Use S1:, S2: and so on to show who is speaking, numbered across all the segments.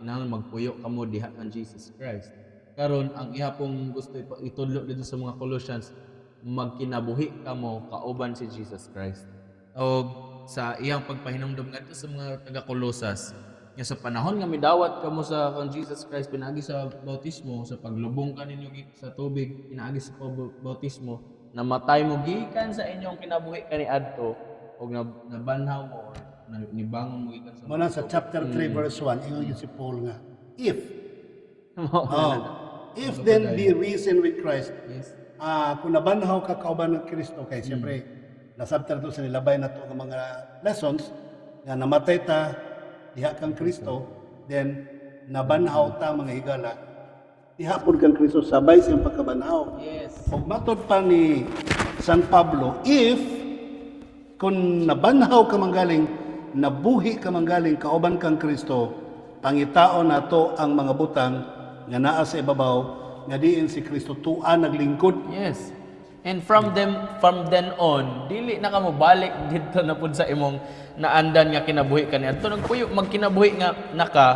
S1: kinahanglan magpuyo kamo diha kang Jesus Christ. Karon ang ihapong gusto itudlo dito sa mga Colossians, magkinabuhi kamo kauban si Jesus Christ. O sa iyang pagpahinumdum ngadto sa mga taga Colosas, nga sa panahon nga midawat kamo sa kang Jesus Christ pinaagi sa bautismo, sa paglubong kaninyo sa tubig pinaagi sa bautismo, namatay mo gikan sa inyong kinabuhi kaniadto o nabanhaw mo or nibangon mo gikan sa
S2: Muna
S1: mga
S2: sa
S1: tubig.
S2: chapter 3 verse 1, ingon yun si Paul nga, if,
S1: Mao na
S2: oh,
S1: na.
S2: if then be risen with Christ,
S1: Yes.
S2: kung nabanhaw ka kauban ng Kristo, kay siyempre, nasabtar to sa nilabay na to ng mga lessons, nga namatay ta, diha kang Kristo, then nabanhaw ta mga higala, diha po kang Kristo, sabay siyang pagkabanhaw.
S1: Yes.
S2: Og matod pa ni San Pablo, if kung nabanhaw ka manggaling, nabuhi ka manggaling, kauban kang Kristo, pangitao na to ang mga butang nga naa sa ibabaw, nga diin si Kristo tuan naglingkod.
S1: Yes. And from then on, dili na ka mo balik dito na pud sa imong naandan nga kinabuhi kaniadto. Nagpuyo magkinabuhi nga naka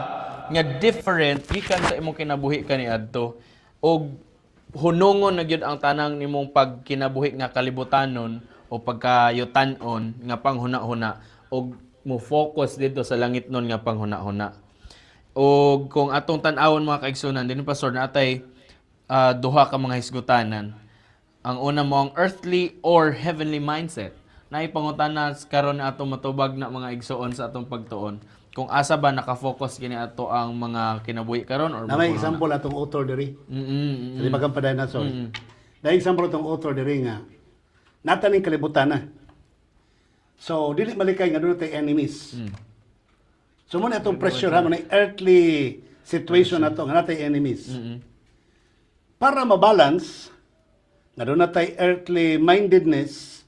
S1: nga different gikan sa imong kinabuhi kaniadto. Og hunungon na gyud ang tanang nimong pagkinabuhi nga kalibutanon o pagkayutan-on nga panghuna-huna og mo focus dito sa langit nun nga panghuna-huna. O kung atong tan-awon mga kaigsunan, din pastor na atay duha ka mga hisgutanan. Ang una mo ang earthly or heavenly mindset. Naipangutana karon na atong matubag na mga igsuon sa atong pagtuon. Kung asa ba nakafocus kini ato ang mga kinabuhi karon or
S2: Na may example atong author diri. Sa libagang paday na sorry. Na example atong author diri nga nataning kalibutan na. So dili malikay nga doon tay enemies. So mo na itong pressure ha mo na earthly situation nato nga natay enemies. Para mabalance nga doon natay earthly mindedness,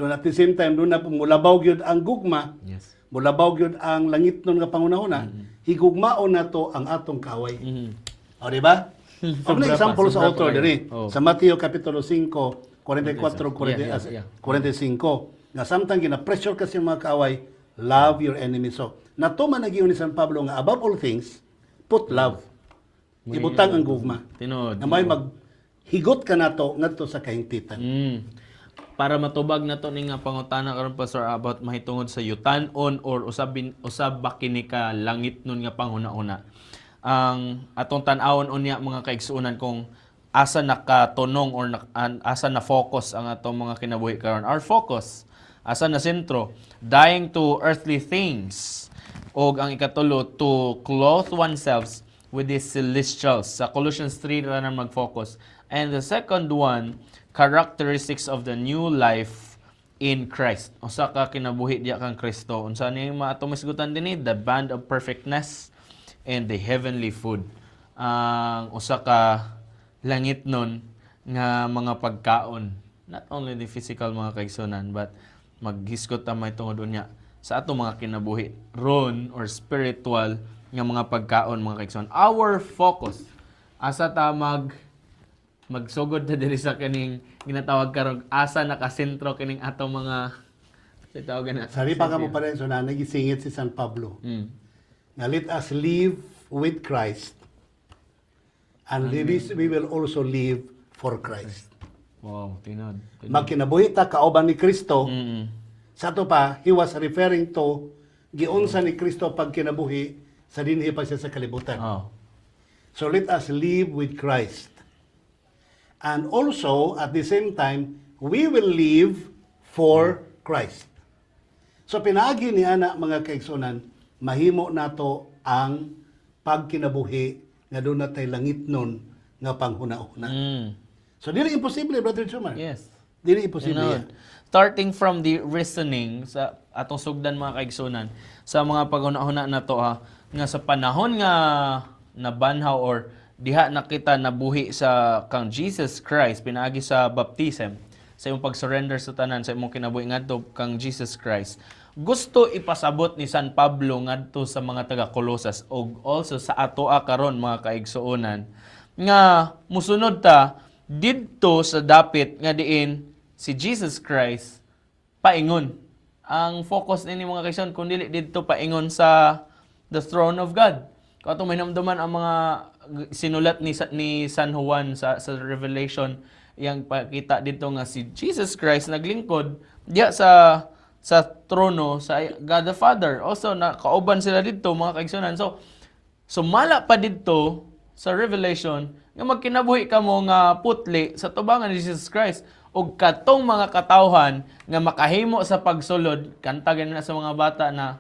S2: doon at the same time doon na mulabaw gyud ang gugma,
S1: Yes.
S2: mulabaw gyud ang langit nun nga pangunahuna, higugmaon nato ang atong kaway. O di ba? Ang
S1: Sobra
S2: example
S1: pa,
S2: sa
S1: sobra
S2: author
S1: pa
S2: diri
S1: kayo. Oh.
S2: sa Mateo kapitulo 5, 44, 45, nga samtang gina-pressure kasi mga kaaway, love your enemy. So, natuman nagiyon ni San Pablo nga above all things, put love. Ibutang ang gugma.
S1: Tinod.
S2: Na may maghigot ka nato ngadto sa kahingpitan.
S1: Para matubag na to ning nga pangutana karon pastor about mahitungod sa yutan-on or usab ba kini ka langit nun nga panghuna-una. Ang atong tan-awon unya mga kaigsuonan kung asa nakatunong or asa na focus ang atong mga kinabuhi karon. Our focus asa na sentro, dying to earthly things. Og ang ikatulo, to clothe oneself with the celestials. Sa Colossians 3 na mag-focus. And the second one, characteristics of the new life in Christ. Usa ka kinabuhi diya kang Kristo. Unsa ni atong masgutan dinhi? The band of perfectness and the heavenly food. Ang usa ka langit nun nga mga pagkaon. Not only the physical mga kaigsunan, but maghisgot ta may tungod unya sa atong mga kinabuhi ron or spiritual nga mga pagkaon mga kaigsunan. Our focus asa ta magsugod na diri sa kaning ginatawag karon asa nakasentro kining atong mga sa tawag na.
S2: Sari pa ka mo pa rin, so na nagisingit si San Pablo. Nga let us live with Christ and we will also live for Christ.
S1: Wow, tinod.
S2: Magkinabuhi ta kauban ni Kristo. Sa to pa, he was referring to giunsa ni Kristo pag kinabuhi sa dinhi pa siya sa kalibutan.
S1: Oh.
S2: So let us live with Christ. And also, at the same time, we will live for Christ. So pinaagi ni ana mga kaigsunan, mahimo nato ang pagkinabuhi nga doon natay langit nun nga panghuna-una. So dili imposible, Brother Chumar.
S1: Yes.
S2: Dili imposible.
S1: Tinod. Starting from the reasoning sa atong sugdan mga kaigsunan sa mga paghuna-huna na to nga sa panahon nga nabanhaw or diha nakita nabuhi sa kang Jesus Christ pinaagi sa baptism sa imong pag-surrender sa tanan sa imong kinabuhi ngadto kang Jesus Christ. Gusto ipasabot ni San Pablo ngadto sa mga taga Colosas og also sa atoa karon mga kaigsuonan nga musunod ta didto sa dapit nga diin si Jesus Christ paingon. Ang focus nini mga kaigsuon kun dili didto paingon sa the throne of God. Katong may namdaman ang mga sinulat ni San Juan sa Revelation, yang pakita dito nga si Jesus Christ naglingkod diya sa trono sa God the Father. Also na kauban sila dito mga kaigsunan. So sumala pa dito sa Revelation nga magkinabuhi kamo nga putli sa tubangan ni Jesus Christ ug katong mga katawhan nga makahimo sa pagsulod, kanta ganina sa mga bata na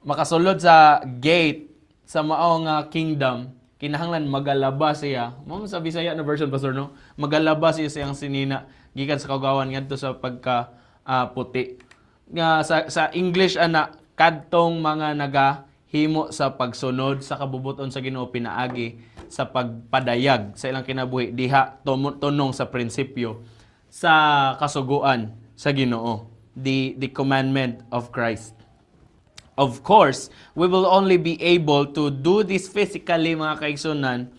S1: makasulod sa gate sa mao nga kingdom, kinahanglan magalaba siya. Mo sa Bisaya na version pastor no, magalaba siya siyang sinina gikan sa kagawan ngadto sa pagka puti. Nga sa English ana kadtong mga nagahimo sa pagsunod sa kabubuton sa Ginoo pinaagi sa pagpadayag sa ilang kinabuhi diha tunong sa prinsipyo sa kasuguan sa Ginoo, the commandment of Christ. Of course, we will only be able to do this physically mga kaigsunan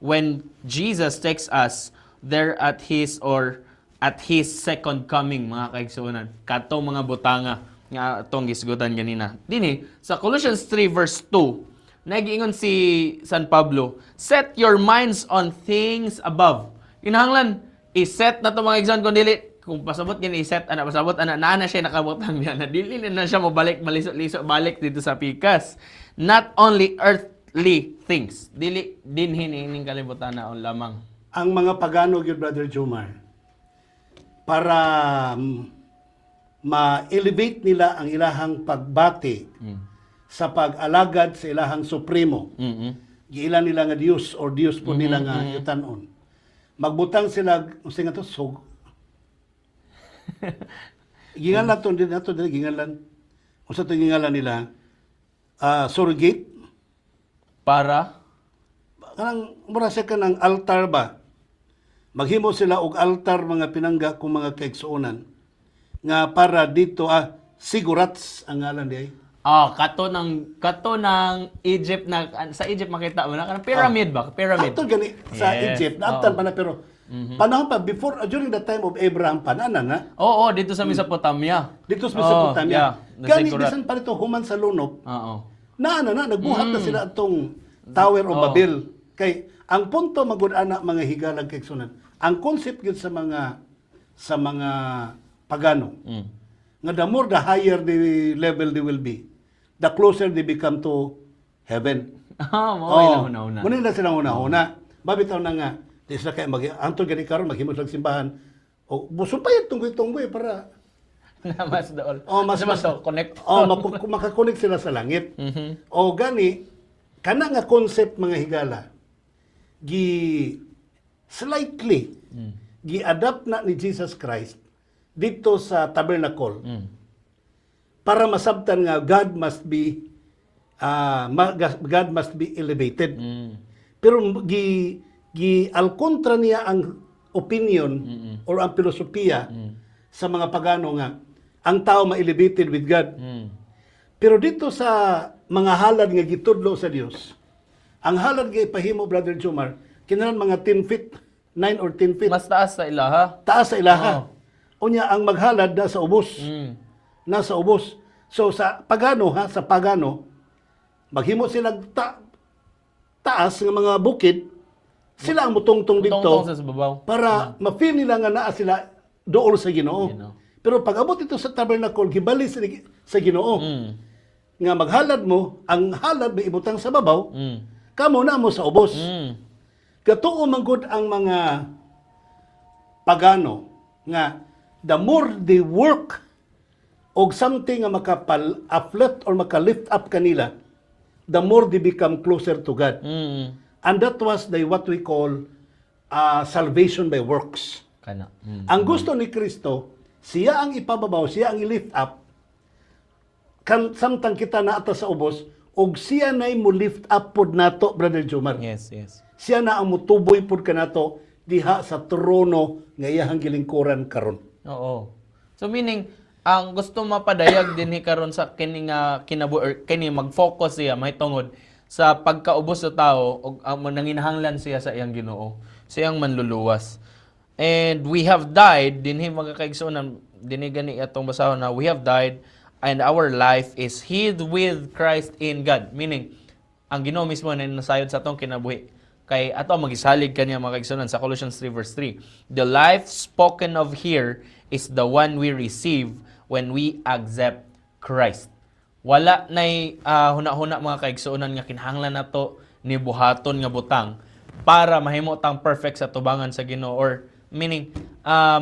S1: when Jesus takes us there at His second coming mga kaigsunan. Katong mga butanga nga atong gisgutan ganina. Dini sa Colossians 3 verse 2, nagiingon si San Pablo, set your minds on things above. Kinahanglan i-set na to mga igsoon kung dili kung pasabot gini i-set ana pasabot ana na siya nakabutang niya na dili na siya mabalik malisod-lisod balik dito sa pikas. Not only earthly things, dili dinhi ning kalibutan na on lamang.
S2: Ang mga pagano gyud Brother Jomar, para ma-elevate nila ang ilahang pagbati sa pag-alagad sa ilahang supremo. Giilan nila nga Dios or Dios po nila nga yutanon. Magbutang sila unsa nga to sug. Gingalan to din nato dili gingalan. Unsa to gingalan nila? Surrogate
S1: Para
S2: kanang mura siya kanang altar ba? Maghimo sila og altar mga pinangga kung mga kaigsuonan nga para dito sigurats ang ngalan di ay.
S1: kato ng Egypt na sa Egypt makita mo na kanang pyramid ba? Pyramid.
S2: Ato gani sa
S1: Yes.
S2: Egypt naabtan pa na pero panahon pa before during the time of Abraham pa na
S1: Oo, dito sa Mesopotamia.
S2: dito sa Mesopotamia. Gani
S1: Nasigurat.
S2: bisan pa nito human sa lunop
S1: Oo.
S2: nagbuhat na sila atong Tower of Babel. Kay ang punto magud ana mga higalag kaigsunan. Ang concept gyud sa mga pagano nga the more the higher the level they will be, the closer they become to heaven.
S1: Mo una.
S2: Muna na silang una-una. Babitaw na nga, di sila kaya antol gani karon maghimo sila simbahan. O buso pa yung tunggoy-tunggoy para
S1: Mas dool.
S2: mas
S1: to connect.
S2: makakonect sila sa langit. O gani kana nga concept mga higala slightly gi-adapt na ni Jesus Christ dito sa tabernacle para masabtan nga God must be elevated. Pero al kontra niya ang opinion or ang filosofiya sa mga pagano nga ang tao ma-elevated with God. Pero dito sa mga halad nga gitudlo sa Dios, ang halad nga ipahimo Brother Jomar, kinahanglan mga 10 feet, 9 or 10 feet.
S1: Mas taas sa ilaha.
S2: Taas sa ilaha. Unya ang maghalad nasa ubos. Nasa ubos. So sa pagano maghimo sila taas ng mga bukid, sila ang mutungtong dito
S1: Tungtong sa babaw.
S2: para ma-feel nila nga naa sila dool sa Ginoo.
S1: Ginoo.
S2: Pero pag abot ito sa tabernacle, gibali sa Ginoo. Nga maghalad mo, ang halad may ibutang sa babaw, kamo na mo sa ubos. Katuo manggod ang mga pagano nga the more they work og something nga makapal-uplift or maka-lift up kanila, the more they become closer to God. And that was what we call salvation by works.
S1: Kana.
S2: Ang gusto ni Kristo, siya ang ipababaw, siya ang i-lift up, samtang kita na ata sa ubos, og siya na mo lift up pod nato, Brother Jomar.
S1: Yes.
S2: Siya na ang mutuboy pod kanato diha sa trono nga iyahang gilingkuran karon.
S1: Oo. So meaning ang gusto mapadayag dinhi karon sa kini nga kini mag-focus siya mahitungod sa pagkaubos sa tao ug nanginahanglan siya sa iyang Ginoo, siyang manluluwas. And we have died dinhi mga kaigsuonan dinhi gani atong basahon na we have died and our life is hid with Christ in God. Meaning ang Ginoo mismo na nasayod sa atong kinabuhi. Kay ato magisalig kaniya mga kaigsunan sa Colossians 3 verse 3. The life spoken of here is the one we receive when we accept Christ. Wala nay huna-huna mga kaigsunan nga kinahanglan nato ni buhaton nga butang para mahimo tang perfect sa tubangan sa Ginoo, or meaning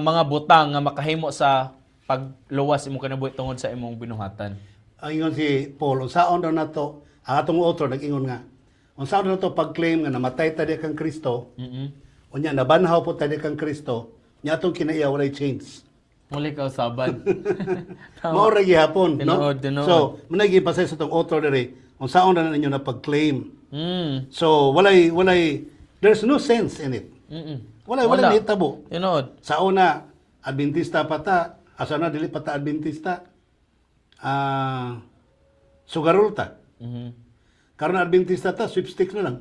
S1: mga butang nga makahimo sa pagluwas imong kinabuhi tungod sa imong binuhatan.
S2: Ang ingon si Paul, unsaon daw nato, ang atong author nag-ingon nga, unsaon daw nato pag-claim nga namatay ta di kang Kristo, unya nabanhaw po ta di kang Kristo, nya atong kinaiya walay change.
S1: Muli ka usaban.
S2: Mao ra gihapon, no?
S1: Tinuod.
S2: So, managi pasay sa tong author diri, unsaon na ninyo na pag-claim.
S1: Mm.
S2: So, walay there's no sense in it. Walay nahitabo.
S1: Tinuod.
S2: Sa una, Adventista pa ta, asa na dili pa ta Adventista. Sugarol ta. Karon Adventista ta, sweepstakes na lang.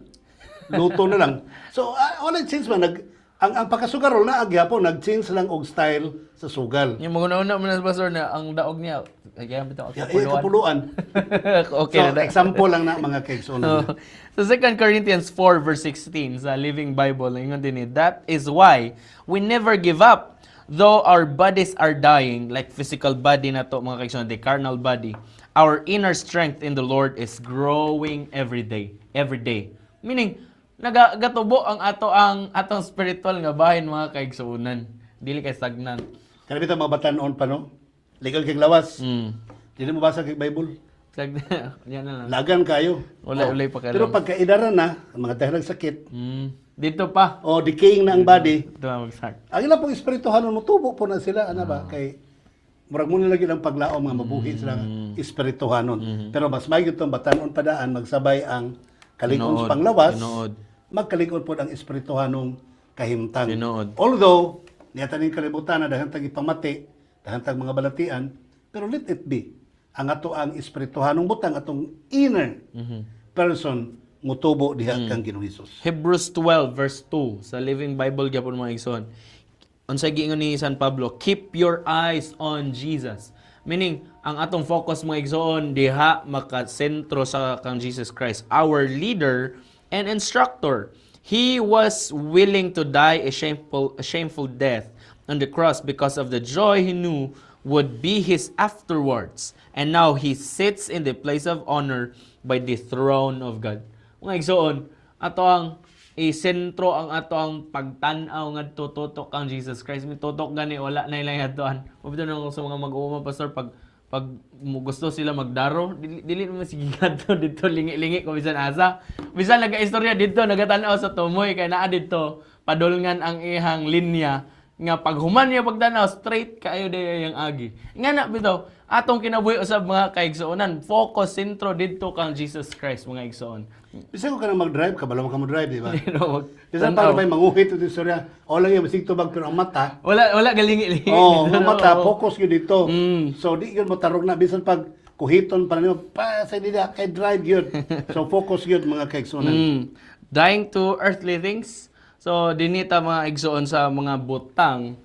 S2: Luto na lang. So, wala change man. Ang pagkasugarol na agyapon, nag-change lang og style sa sugal.
S1: Yung mga una mo na pastor na ang daog niya, kaya bitaw
S2: Kapuluan.
S1: Okay
S2: So,
S1: na da.
S2: example lang na mga kegson.
S1: So 2 Corinthians 4 verse 16 sa Living Bible, ingon din that is why we never give up though our bodies are dying, like physical body na to mga kaigsoon, the carnal body. Our inner strength in the Lord is growing every day. Meaning nagatubo ang atong spiritual nga bahin mga kaigsuonan. Dili kay stagnant.
S2: Kaya bitaw mga batanon pa no. Legal kay lawas. Dili mo basa kay Bible.
S1: Yan na lang.
S2: Lagan kayo.
S1: Ulay pa kayo.
S2: Pero pagka idaran na, ang mga dahilang sakit,
S1: Dito pa.
S2: o decaying na ang body,
S1: Ito ang mag-start.
S2: ang ilang pong espirituhanon mo, tubo po na sila, ano ba? Kay, murag muna lagi ng paglaom nga mabuhi sila espirituhanon. Pero mas may itong batanon padaan, magsabay ang kalingon sa panglawas, magkalingon po ang espirituhanong kahimtang.
S1: Tinuod.
S2: Although, niyata ning kalibutan na dahil tag ipamati, dahil tag mga balatian, pero let it be. Ang ato ang espirituhanong butang, atong inner person, mutubo diha kang Ginoong Hesus.
S1: Hebrews 12 verse 2 sa Living Bible gyapon mga igsoon. Unsay giingon ni San Pablo, keep your eyes on Jesus. Meaning, ang atong focus mga igsoon diha makasentro sa kang Jesus Christ, our leader and instructor. He was willing to die a shameful death on the cross because of the joy he knew would be his afterwards. And now he sits in the place of honor by the throne of God. Mga igsoon, ato ang isentro ang ato ang pagtan-aw ngadto tutok kang Jesus Christ. May tutok gani wala na ilang atoan. Mabito na sa mga mag-uuma pastor pag gusto sila magdaro, dili naman sige ngadto dito lingi-lingi ko bisan asa. Bisan naga-istorya dito nagatanaw sa tumoy kay naa dito padulngan ang ihang linya nga paghuman niya pagtanaw straight kaayo day yang agi. Nga na bitaw atong kinabuhi usab mga kaigsuonan, focus sentro didto kang Jesus Christ mga igsoon.
S2: Bisan ko ka na mag-drive, kabalo mo ka mo-drive, di ba?
S1: Pero
S2: Bisan para may manguhit ito istorya, o lang yung masig tubag, pero ang mata,
S1: wala galingi-lingi.
S2: oh, ang mata, focus yun dito. So, di yun mo tarong na, bisan pag kuhiton pa nyo, sa nila, kay drive yun. So, focus yun mga kaigsuonan.
S1: Dying to earthly things. So, dinita mga igsoon sa mga butang,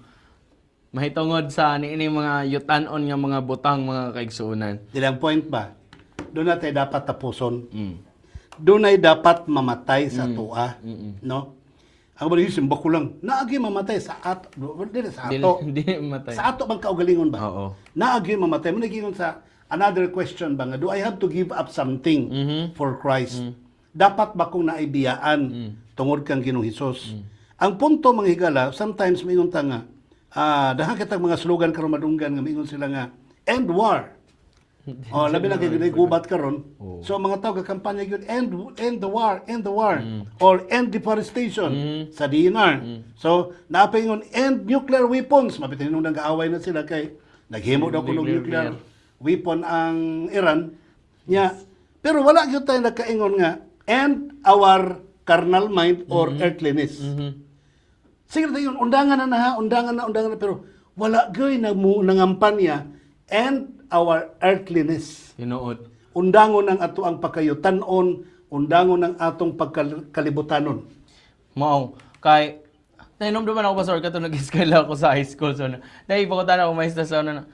S1: mahitungod sa niini mga yutanon nga mga butang mga kaigsuonan.
S2: Dilang point ba? Doon natin dapat tapuson. Doon ay dapat mamatay sa tua. No? Ang bali simba ko lang, naagi mamatay sa ato. Dili sa ato.
S1: Hindi matay.
S2: Sa ato bang kaugalingon ba?
S1: Oo.
S2: Naagi mamatay. Muna gingon sa another question ba nga, do I have to give up something for Christ? Dapat ba kong naibiyaan tungod kang Ginoong Hesus? Ang punto mga higala, sometimes may ingon ta nga, dahil kitang mga slogan karon madunggan nga mingon sila nga end war. Labi na kay gubat karon. So mga tao kakampanya gyud end the war or end deforestation sa DNR. So napaingon end nuclear weapons, mabitin nung nag-aaway na sila kay naghimo daw kuno nuclear weapon ang Iran. Pero wala gyud tayo nagkaingon nga end our carnal mind or earthliness. Sige tayo, undangan na, pero wala gay nangampanya and our earthliness.
S1: Tinuod.
S2: Undangon ang ato ang pagkayutanon, undangon ang atong pagkalibutanon.
S1: Mao kay nahinomduman ako pastor kato nag-eskwela ako sa high school so dahil pakutan ako maestra sa na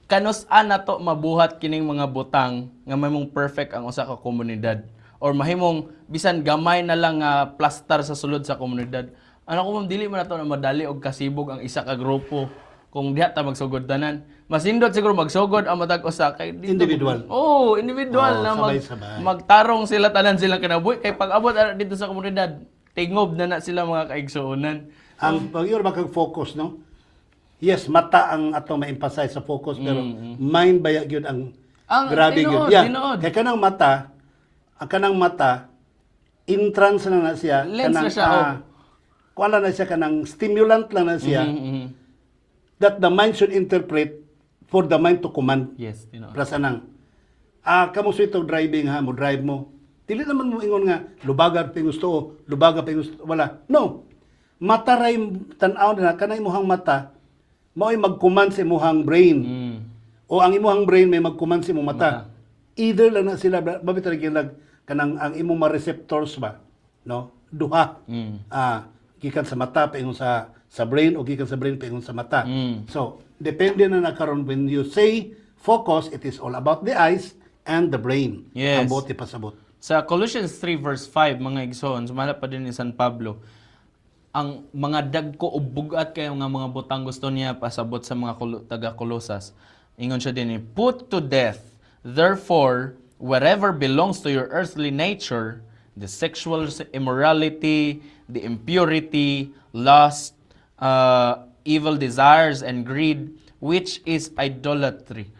S1: kanus-an nato mabuhat kining mga butang nga may mong perfect ang usa ka komunidad or mahimong bisan gamay na lang nga plaster sa sulod sa komunidad. Ano ko ma'am, dili man nato na madali og kasibog ang isa ka grupo kung diha ta magsugod tanan. Masindot siguro magsugod ang matag usa kay dito-
S2: Individual.
S1: Oh, individual
S2: Oo,
S1: na
S2: sabay-sabay.
S1: magtarong sila tanan silang kinabuhi kay pag abot ana dito sa komunidad, tingob na sila mga kaigsuonan.
S2: Ang pag-iyor makag-focus, no? Yes, mata ang atong ma-emphasize sa focus, pero mind ba yun ang grabe
S1: tinuod,
S2: yun.
S1: tinuod.
S2: Kaya kanang mata, entrance na siya.
S1: Lens na siya,
S2: Kuala na siya, kanang stimulant lang na siya, that the mind should interpret for the mind to command.
S1: Yes, tinuod.
S2: Plus anang, kamo sa ito driving ha, mo drive mo. Dili naman mo ingon nga, lubaga pa yung gusto o, lubaga pa yung gusto. Wala. No. Mata ray tan-aw na, kanang imuhang mata, mao'y mag-command sa imuhang brain. O ang imuhang brain may mag-command sa imong mata. Either lang na sila, babit lag kanang ang imong mga receptors ba, no? Duha. Gikan sa mata paingon sa brain o gikan sa brain paingon sa mata. So, depende na nakaroon when you say focus, it is all about the eyes and the brain.
S1: Yes.
S2: Ang bote pasabot.
S1: Sa Colossians 3 verse 5, mga igsoon, sumala pa din ni San Pablo, ang mga dagko o bugat kayo nga mga butang gusto niya pasabot sa mga taga Colosas. Ingon siya din, put to death, therefore, whatever belongs to your earthly nature, the sexual immorality, the impurity, lust, evil desires, and greed, which is idolatry.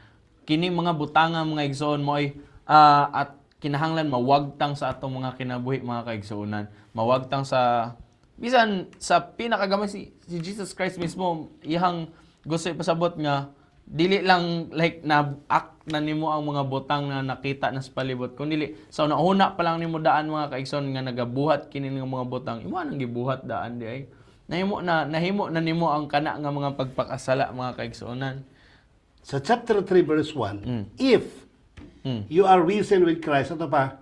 S1: Kini mga butanga mga igsoon mo ay at kinahanglan mawagtang sa atong mga kinabuhi mga kaigsuonan. Mawagtang sa bisan sa pinakagamay si Jesus Christ mismo, iyang gusto ipasabot nga dili lang like na act na nimo ang mga butang na nakita na sa palibot, kun dili sa una pa lang nimo daan mga kaigsoon nga nagabuhat kini nga mga butang, imo nang gibuhat daan di ay nahimo na nimo ang kana nga mga pagpakasala mga kaigsuonan.
S2: Sa chapter 3 verse 1, if you are risen with Christ, ito pa,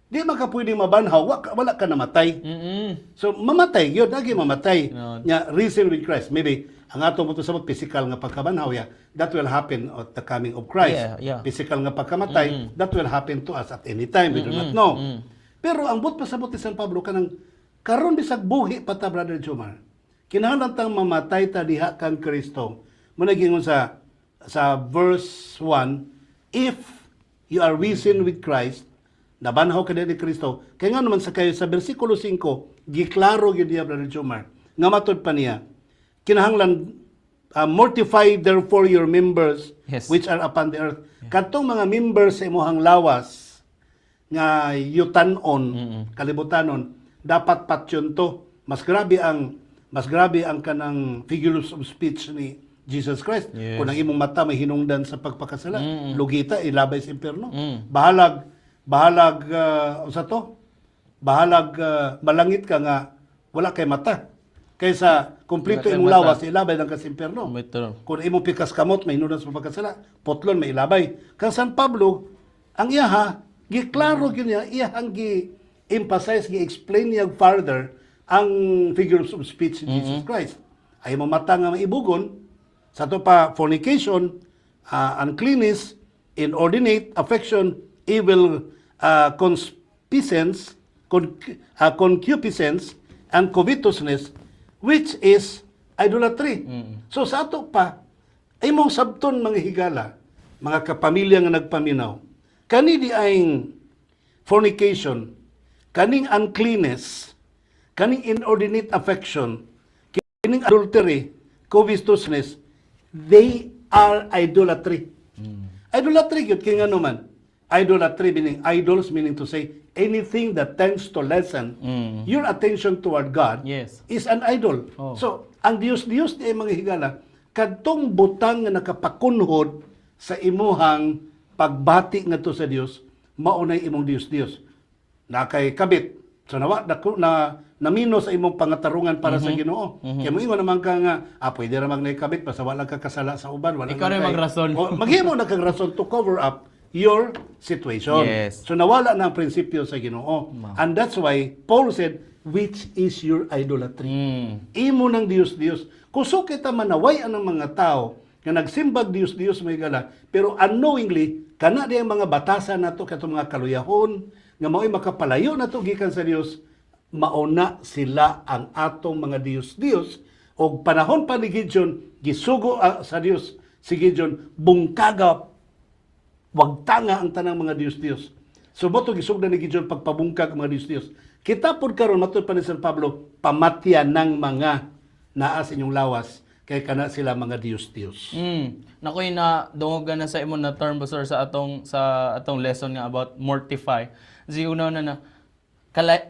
S2: di maka pwedeng mabanhaw, wala ka namatay. So, mamatay, yun, lagi mamatay.
S1: No.
S2: Nga, risen with Christ. Maybe, ang atong mo sabot physical nga pagkabanhaw, that will happen at the coming of Christ.
S1: Yeah.
S2: Physical nga pagkamatay, that will happen to us at any time. We do not know. Pero ang but pasabot ni San Pablo, karon bisag buhi pa ta, Brother Jomar. Kinahanglan tang mamatay ta diha kang Kristo. Muna gingon sa verse 1, if you are risen with Christ, nabanhaw ka din ni Kristo. Kaya nga naman sa kayo sa versikulo 5, giklaro gyud niya, Brother Jomar, nga matod pa niya, kinahanglan mortify therefore your members
S1: Yes.
S2: which are upon the earth. Katong mga members sa imuhang lawas nga yutanon, kalibutanon, dapat patyon to. Mas grabe ang kanang figures of speech ni Jesus Christ.
S1: Yes.
S2: Kung ang imong mata may hinungdan sa pagpakasala, lugita ilabay sa impyerno. Bahalag malangit ka nga wala kay mata. Kaysa kumpleto
S1: Wala kay
S2: imong
S1: mata.
S2: lawas ilabay ng kasimpyerno.
S1: Betul.
S2: Kung imong pikas kamot may hinungdan sa pagpakasala, potlon may ilabay. Kang San Pablo, ang iyaha giklaro gyud niya, iyang gi-emphasize, gi-explain niya further ang figures of speech ni Jesus Christ. Ay mo mata nga maibugon, sa to pa fornication, uncleanness, inordinate affection, evil concupiscence, concupiscence, and covetousness, which is idolatry. So sa ato pa, ay mong sabton mga higala, mga kapamilya nga nagpaminaw, kani di aing fornication, kaning uncleanness, kaning inordinate affection, kaning adultery, covetousness, they are idolatry. Idolatry yun, kaya nga naman, idolatry meaning idols, meaning to say anything that tends to lessen your attention toward God
S1: Yes.
S2: is an idol.
S1: Oh.
S2: So, ang Diyos-Diyos di mga higala, kadtong butang nga nakapakunhod sa imuhang pagbati nga to sa Dios, maunay imong Diyos-Diyos. Na kay kabit, so namino sa imong pangatarungan para sa Ginoo. Kaya mo ingon naman ka nga, pwede ra magnaikabit basta wala ka kasala sa uban, wala
S1: Ikaw rin magrason.
S2: Maghimo na kag rason to cover up your situation.
S1: Yes.
S2: So nawala na ang prinsipyo sa Ginoo. And that's why Paul said, which is your idolatry? Imo ng Dios-Dios. Kusok kita manaway ang mga tao nga nagsimbag Dios-Dios may gala, pero unknowingly kana di ang mga batasan nato katong mga kaluyahon, nga mao'y makapalayo nato gikan sa Dios, mauna sila ang atong mga Dios o panahon pa ni Gideon gisugo sa Dios si Gideon bungkaga wag tanga ang tanang mga Dios. So moto gisugdan ni Gideon pagpabungkag ang mga Dios. Kita pod karon matud pa ni San Pablo pamatyan ng mga naa sa inyong lawas kay kana sila mga Dios.
S3: Nakoy na dungogan na sa imo na term pastor sa atong lesson nga about mortify. Una na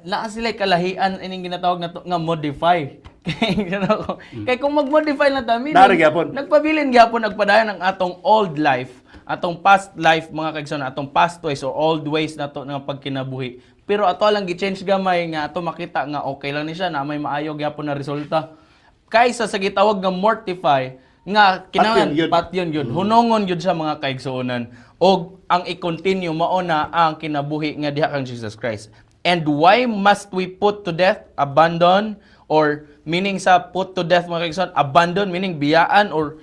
S3: naa sila kalahian ining ginatawag nato nga modify. Kay kung mag-modify na ta,
S2: Dari gyapon.
S3: nagpabilin gyapon nagpadayon ang atong old life, atong past life mga kaigsoon, atong past ways or old ways nato nga pagkinabuhi. Pero ato lang gi-change gamay nga ato makita nga okay lang ni siya na may maayo gyapon na resulta. Kaysa sa gitawag nga mortify nga kinahanglan patyon yun. Hunongon yun sa mga kaigsuonan og ang i-continue mao na ang kinabuhi nga diha kang Jesus Christ. And why must we put to death, abandon, or meaning sa put to death mga kaigsuonan, abandon meaning biyaan or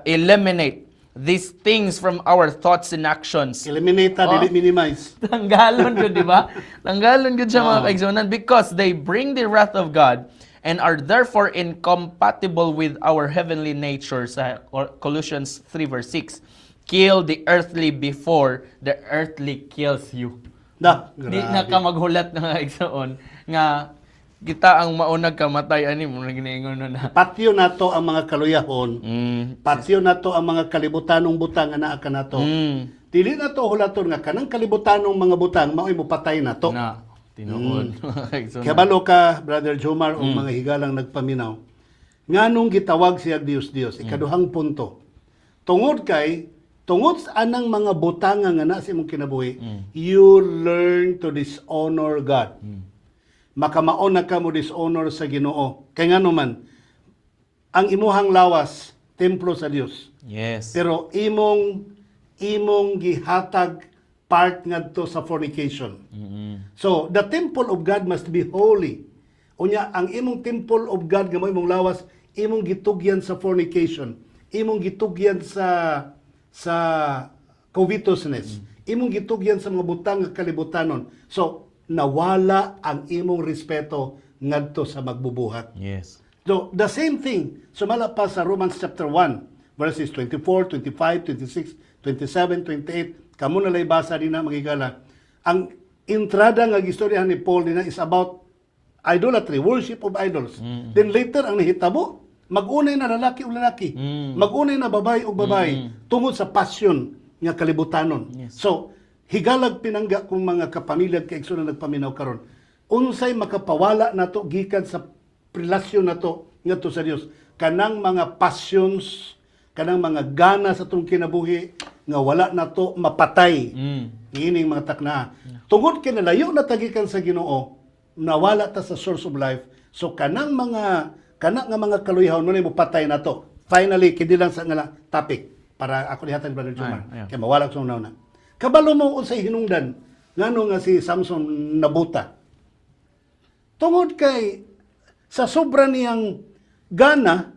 S3: eliminate these things from our thoughts and actions.
S2: Eliminate dili minimize.
S3: Tanggalon yun, di ba? Tanggalon yun sa mga kaigsuonan because they bring the wrath of God and are therefore incompatible with our heavenly nature sa Colossians 3 verse 6. Kill the earthly before the earthly kills you. Di na ka maghulat na kaigsuon nga kita ang maunag kamatay ani mo ginaingon na.
S2: Patyo nato ang mga kaluyahon. Patyo nato ang mga kalibutanong butang nga naa kanato. Dili nato hulaton nga kanang kalibutanong mga butang mao'y mopatay nato.
S3: Na tinuod.
S2: Kabalo ka, Brother Jomar, o mga higalang nagpaminaw. Nganong gitawag siya Dios. Ikaduhang punto. Tungod sa anang mga butanga nga na sa imong kinabuhi, you learn to dishonor God. Makamaon na ka mo dishonor sa Ginoo. Kay ngano man, ang imuhang lawas, templo sa Dios.
S3: Yes.
S2: Pero imong gihatag part ngadto sa fornication. So, the temple of God must be holy. Unya, ang imong temple of God nga mo imong lawas, imong gitugyan sa fornication, imong gitugyan sa covetousness, imong gitugyan sa mga butang nga kalibutanon. So, nawala ang imong respeto ngadto sa magbubuhat.
S3: Yes.
S2: So, the same thing, sumala pa sa Romans chapter 1, verses 24, 25, 26, 27, 28, kamo na lay basa din na magigala. Ang entrada nga gistoryahan ni Paul din is about idolatry, worship of idols. Then later, ang nahitabo, mag-unay na lalaki o lalaki, mag-unay na babae o babae, tungod sa passion nga kalibutanon.
S3: Yes.
S2: So, higalag pinangga kung mga kapamilya kay na nagpaminaw karon. Unsay makapawala nato gikan sa relasyon nato ngadto sa Dios, kanang mga passions, kanang mga gana sa tong kinabuhi nga wala nato mapatay. Ining mga takna. Tungod kay nalayo na tagikan sa Ginoo, nawala ta sa source of life. So kanang mga kaluyahon mo mo patay nato. Finally, kindi lang sa nga topic para ako lihatag Brother Jomar. Kay mawala ko sa una. Kabalo mo unsay hinungdan ngano nga si Samson nabuta. Tungod kay sa sobra niyang gana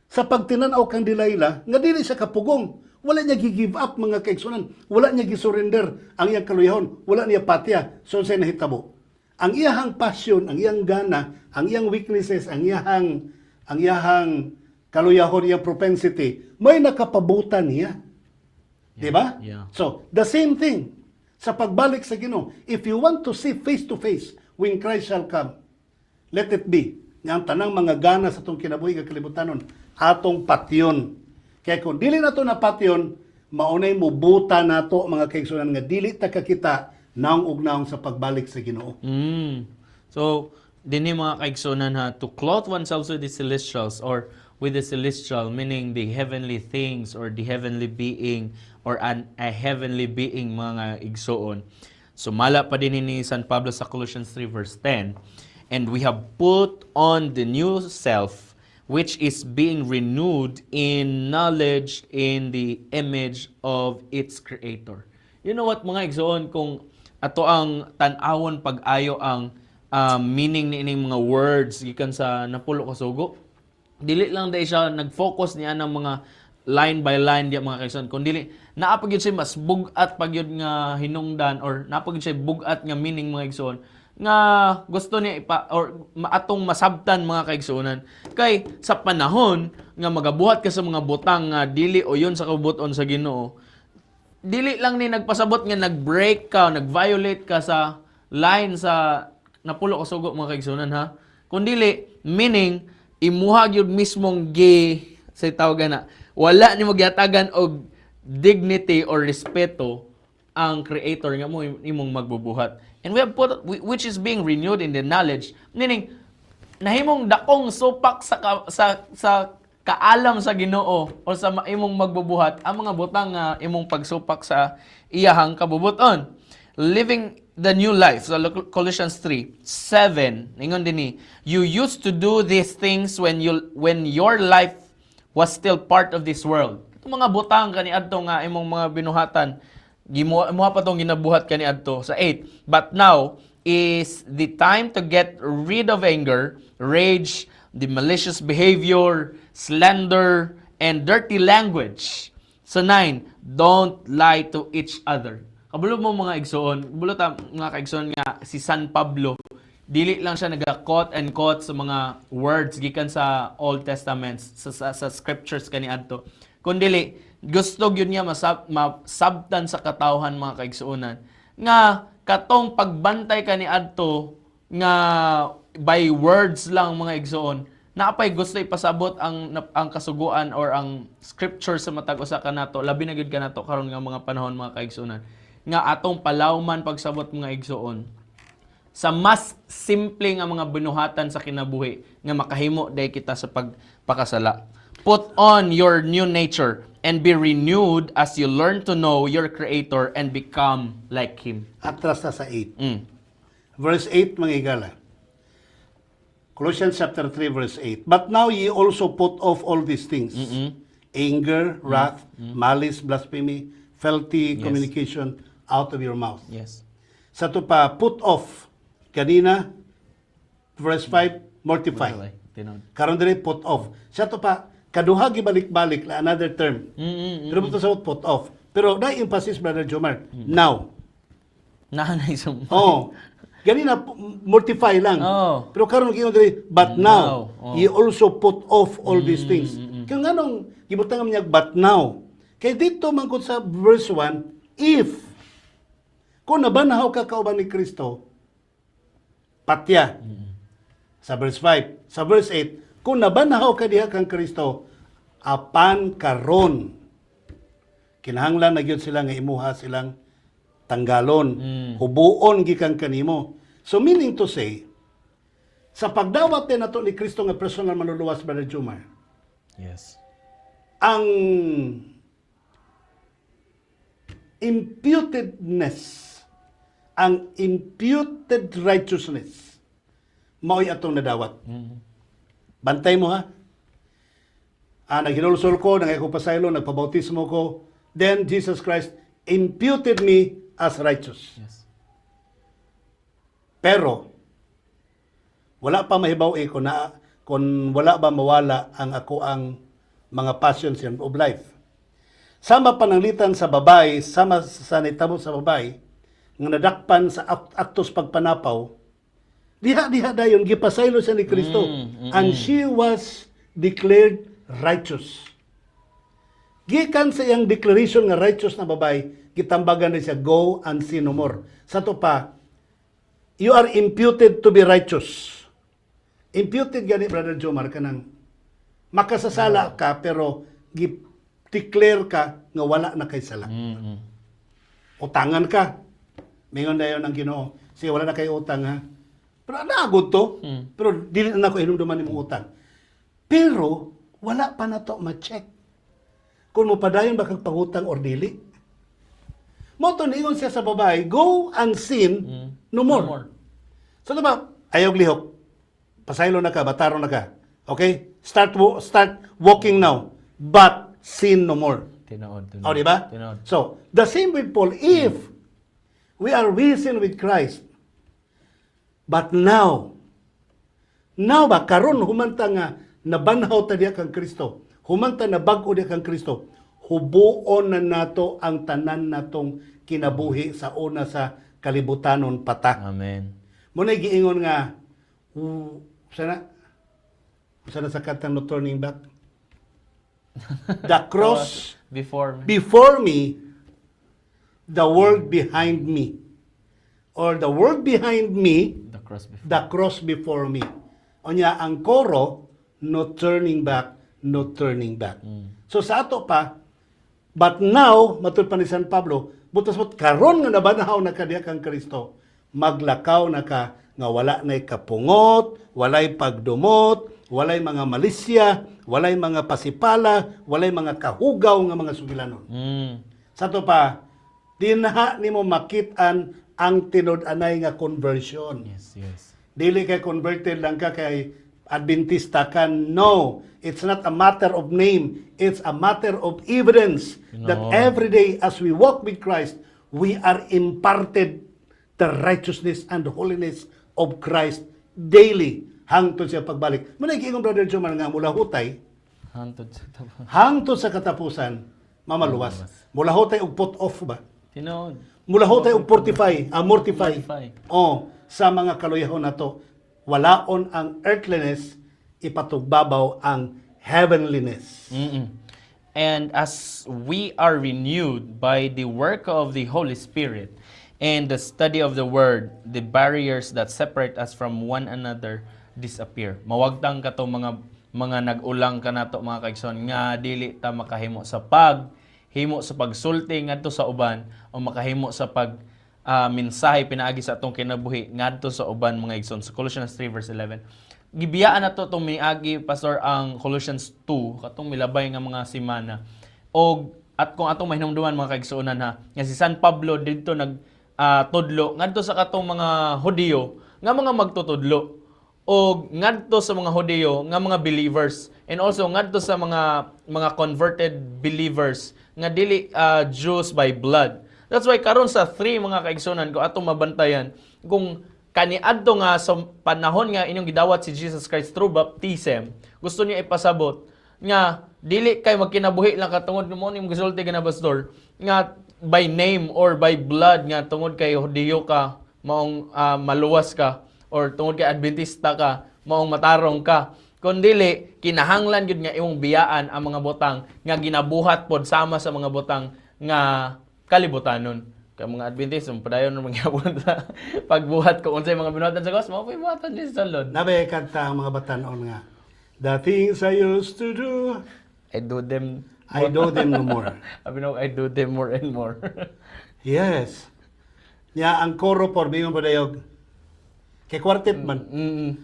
S2: sa pagtinanaw kang Delilah nga dili siya kapugong. Wala niya gi-give up mga kaigsunan. Wala niya gi-surrender ang iyang kaluyahon. Wala niya patya. So say nahitabo. Ang iyang passion, ang iyang gana, ang iyang weaknesses, ang iyang kaluyahon, iyang propensity, may nakapabutan niya. Di ba?
S3: Yeah.
S2: So, the same thing sa pagbalik sa Ginoo. If you want to see face to face when Christ shall come, let it be. Nga ang tanang mga gana sa itong kinabuhi nga kalibutanon, atong patyon. Kaya kung dili na ito na patyon, maunay mo buta na ito mga kaigsunan nga dili ta kakita naong ugnaong sa pagbalik sa Ginoo.
S1: So, din mga kaigsunan ha, to clothe oneself with the celestials or with the celestial, meaning the heavenly things or the heavenly being or a heavenly being mga igsoon. So, mala pa din ni San Pablo sa Colossians 3 verse 10, and we have put on the new self, which is being renewed in knowledge in the image of its creator. You know what mga igsoon, kung ato ang tan-awon pag-ayo ang meaning ni ining mga words gikan sa napulo ka sugo, dili lang dahil siya nag-focus niya ng mga line by line diya mga kaigsoon, kundi
S3: naapag yun siya mas bugat pag yun nga hinungdan or naapag yun siya bugat nga meaning mga igsoon nga gusto niya atong masabtan mga kaigsuonan. Kay sa panahon nga magabuhat ka sa mga butang nga dili o yun sa kabuton sa Ginoo, dili lang ni nagpasabot nga nag-break ka, nag-violate ka sa line sa napulo ka sugo mga kaigsuonan ha. Kundili meaning imuhag yun mismong sa tawagan na wala ni magyatagan og dignity or respeto ang creator nga mo imong magbubuhat. And we have which is being renewed in the knowledge, meaning nahimong dakong supak sa kaalam sa Ginoo o sa imong magbubuhat ang mga butang nga imong pagsupak sa iyahang kabubuton. Living the new life, so Colossians 3:7 ningon dinhi, you used to do these things when your life was still part of this world. Itong mga butang kaniadto nga imong mga binuhatan, imuha pa tong ginabuhat kaniadto sa 8. But now is the time to get rid of anger, rage, the malicious behavior, slander, and dirty language. So 9, don't lie to each other. Kabulog mo mga igsoon, kabulog mga kaigsoon nga si San Pablo, dili lang siya naga-quote and quote sa mga words gikan sa Old Testament, sa scriptures kaniadto. Kundili, gusto gyud niya masabtan sa katawhan mga kaigsuonan nga katong pagbantay kaniadto nga by words lang mga igsoon, naapay gusto ipasabot ang kasuguan or ang scripture sa matag usa kanato, labi na gyud kanato karon nga mga panahon mga kaigsuonan, nga atong palawman pagsabot mga igsoon sa mas simple nga mga binuhatan sa kinabuhi nga makahimo day kita sa pagpakasala. Put on your new nature and be renewed as you learn to know your Creator and become like Him.
S2: Atras na sa 8. Verse 8, mga igala. Colossians chapter 3, verse 8. But now ye also put off all these things. Anger, wrath, malice, blasphemy, filthy communication out of your mouth.
S3: Yes.
S2: Sa to pa, put off. Kanina, verse 5, mortify. Karon diri put off. Sa to pa, kaduha gibalik-balik na another term. Pero ito sa put off. Pero na emphasis, Brother Jomar, now.
S3: Nahanay sa mo.
S2: Oh. Ganina mortify lang.
S3: Oh.
S2: Pero karon giingon diri, but now,
S3: Oh.
S2: ye also put off all these things. Kaya nganong gibutang niya but now. Kay dito man gud sa verse 1, if kung nabanahaw ka kauban ni Kristo, patya. Sa verse 5. Sa verse 8, kung nabanahaw ka diha kang Kristo, apan karon kinahanglan na gyud sila nga imuha silang tanggalon, hubuon gikan kanimo. So meaning to say, sa pagdawat din nato ni Kristo nga personal manluluwas, Brother Jomar,
S3: Yes.
S2: ang imputedness, ang imputed righteousness, mao'y atong nadawat. Bantay mo ha. Naghinulsol ko, nangay ko pasaylo, nagpabautismo ko, then Jesus Christ imputed me as righteous.
S3: Yes.
S2: Pero, wala pa mahibaw kung wala ba mawala ang ako ang mga passions of life. Sama pananglitan sa babae, sama sa nitabo sa babae, nga nadakpan sa aktos pagpanapaw, diha dayon gipasaylo siya ni Kristo, and she was declared righteous. Gikan sa iyang declaration nga righteous na babae, gitambagan na siya, go and sin no more. Sa to pa, you are imputed to be righteous. Imputed gani, Brother Jomar, kanang makasasala ka pero declare ka nga wala na kay sala. Utangan ka. Mingon dayon ang Ginoo, sige wala na kay utang ha. Pero naagod to. Pero dili na ako hinumduman nimong utang. Pero wala pa na to ma-check. Kung mo padayon ba kang pangutang or dili. Mo to niingon siya sa babae, go and sin no more. So diba, ayaw lihok. Pasaylo na ka, bataro na ka. Okay? Start walking now, but sin no more.
S3: Tinood.
S2: O, diba?
S3: Tinood.
S2: So, the same with Paul, if we are risen with Christ, but now ba, karon humanta nga nabanhaw ta diya kang Kristo, humanta na bag-o diya kang Kristo, hubuon na nato ang tanan natong kinabuhi sa una sa kalibutanon pata.
S3: Amen.
S2: Muna giingon nga, sana sa katang no turning back. The cross
S3: Before
S2: me, the world behind me. Or the world behind me,
S3: the cross before.
S2: the cross before me. O niya, ang koro, no turning back, no turning back. So sa ato pa, but now, matud pa ni San Pablo, butas karon nga nabanahaw na kadiya kang Kristo, maglakaw na ka nga wala na'y kapungot, walay pagdumot, walay mga malisya, walay mga pasipala, walay mga kahugaw nga mga sugilanon. Sa to pa, dinha nimo makitaan ang tinud-anay nga conversion.
S3: Yes.
S2: Dili kay converted lang ka kay Adventista ka. No, it's not a matter of name. It's a matter of evidence that every day as we walk with Christ, we are imparted the righteousness and the holiness of Christ daily hangtod siya pagbalik. Muna giingon Brother Juman nga mula hutay, hangtod sa katapusan, mamaluwas. Mula hutay og put off ba?
S3: Tinood.
S2: Mula hutay og mortify.
S3: Mortify.
S2: Sa mga kaluyahon nato, walaon ang earthliness, ipatugbabaw ang heavenliness.
S3: And as we are renewed by the work of the Holy Spirit and the study of the Word, the barriers that separate us from one another disappear. Mawagtang ka to mga nag-ulang ka nato mga kaigsoon nga dili ta makahimo sa himo sa pagsulti ngadto sa uban o makahimo sa mensahe pinaagi sa atong kinabuhi ngadto sa uban mga igsoon. Sa Colossians 3 verse 11. Gibiyaan na to itong miniagi, Pastor, ang Colossians 2, katong milabay nga mga simana. At kung atong mahinumduman mga kaigsuunan ha, nga si San Pablo dito tudlo ngadto sa katong mga Hudiyo nga mga magtutudlo o ngadto sa mga Hudiyo nga mga believers and also ngadto sa mga converted believers nga dili Jews by blood. That's why karon sa 3 mga kaigsunan ko atong mabantayan kung kaniadto nga sa panahon nga inyong gidawat si Jesus Christ through baptism, gusto niya ipasabot nga dili kay magkinabuhi lang katungod mo ning gisulti ka na pastor nga by name or by blood nga tungod kay Hudiyo ka maong maluwas ka or tungod kay Adventista ka maong matarong ka. Kung dili, kinahanglan yun nga imong biyaan ang mga botang nga ginabuhat pod sama sa mga botang nga kalibutanon. Kaya mga Adventist, padayon ng mga sa pagbuhat ko unsay mga binuhatan sa Gus, mao buhatan din sa Lord.
S2: Nabay kanta ang mga batanon nga, the things I used to do,
S3: I do them
S2: no more.
S3: I do them more and more.
S2: Yes. Nya ang koro por bingon padayog. Kay quartet man.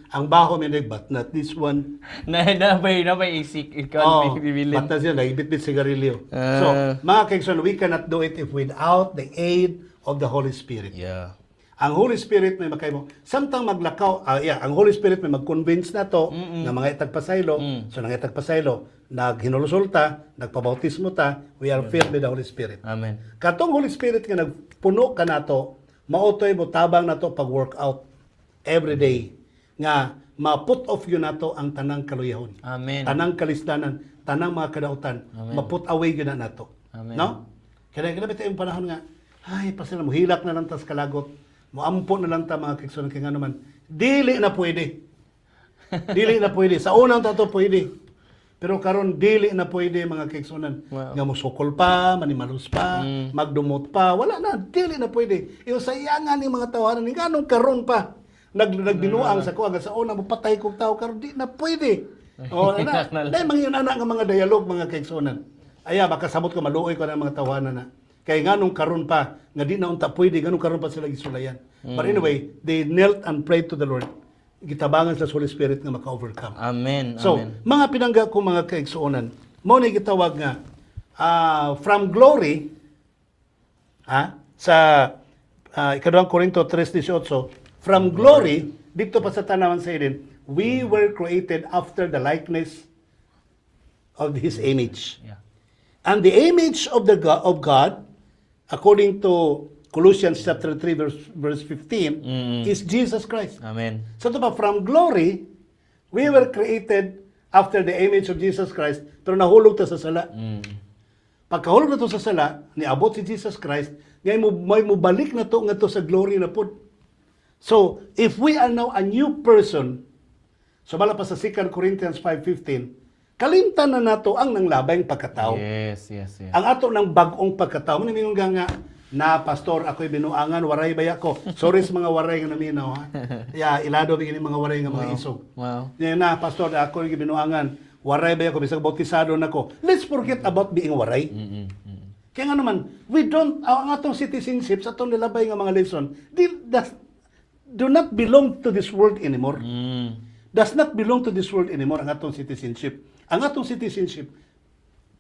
S2: Ang baho man but not this one.
S3: na may isik
S2: Oh,
S3: bibilin.
S2: batas yan, nagbitbit sigarilyo. So, mga kaigsoon, we cannot do it if without the aid of the Holy Spirit.
S3: Yeah.
S2: Ang Holy Spirit may makaymo. Samtang maglakaw, ang Holy Spirit may mag-convince na to na mga itagpasaylo. So, nang itagpasaylo, naghinulusulta, nagpabautismo ta, we are filled with the Holy Spirit.
S3: Amen.
S2: Katong Holy Spirit nga nagpuno ka nato, mautoy mo tabang nato pag-workout every day nga ma-put off yun nato ang tanang kaluyahon.
S3: Amen.
S2: Tanang kalisdanan, tanang mga kadautan, ma-put away yun na nato.
S3: Amen.
S2: No? Kaya kinabit yung panahon nga, ay, pasila mo, hilak na lang tas kalagot, muampo na lang ta mga kiksunan kaya nga naman, dili na pwede. Dili na pwede. Sa unang tato pwede. Pero karon dili na pwede mga kiksunan.
S3: Wow.
S2: Nga musukol pa, manimalus pa, magdumot pa, wala na, dili na pwede. Yung sayangan ng mga tawanan, nga anong karon pa, nagbinuang sa kuwaga sa una, mapatay kong tao, karon di na pwede. O, dahil mga yun anak ng mga dialog, mga kiksunan. Aya, baka sabot ko, maluoy ko ng mga tawanan na. Kaya nga nung karon pa, nga di na unta pwede, ganun karon pa sila gisulayan. But anyway, they knelt and prayed to the Lord. Gitabangan sa Holy Spirit nga maka-overcome.
S3: Amen.
S2: So,
S3: Amen.
S2: mga pinangga ko mga kaigsuonan, mo na gitawag nga, from glory, sa ikaduhang Korinto 3:18, from glory, dito pa sa tanawan sa Eden, we were created after the likeness of His image.
S3: Yeah.
S2: And the image of of God, according to Colossians chapter 3 verse 15, is Jesus Christ.
S3: Amen.
S2: So ito pa, from glory, we were created after the image of Jesus Christ, pero nahulog ta sa sala. Pagkahulog na to sa sala, niabot si Jesus Christ, ngayon may mubalik na to nga to sa glory na po. So, if we are now a new person, so bala pa sa 2 Corinthians 5:15, kalimtan na nato ang nanglabayng pagkatao.
S3: Yes.
S2: Ang ato ng bagong pagkatao. Muna mingon nga, na pastor, ako'y binuangan, waray baya ko. Sorry sa mga waray nga naminaw, ha? Ilado bigyan mga waray nga mga isog.
S3: Wow.
S2: Yan na, pastor, ako'y binuangan, waray baya ko, bisag bautisado na ko. Let's forget about being waray. Kaya nga naman, ang atong citizenship, sa atong nilabay nga mga lesson, do not belong to this world anymore. Does not belong to this world anymore ang atong citizenship. Ang atong citizenship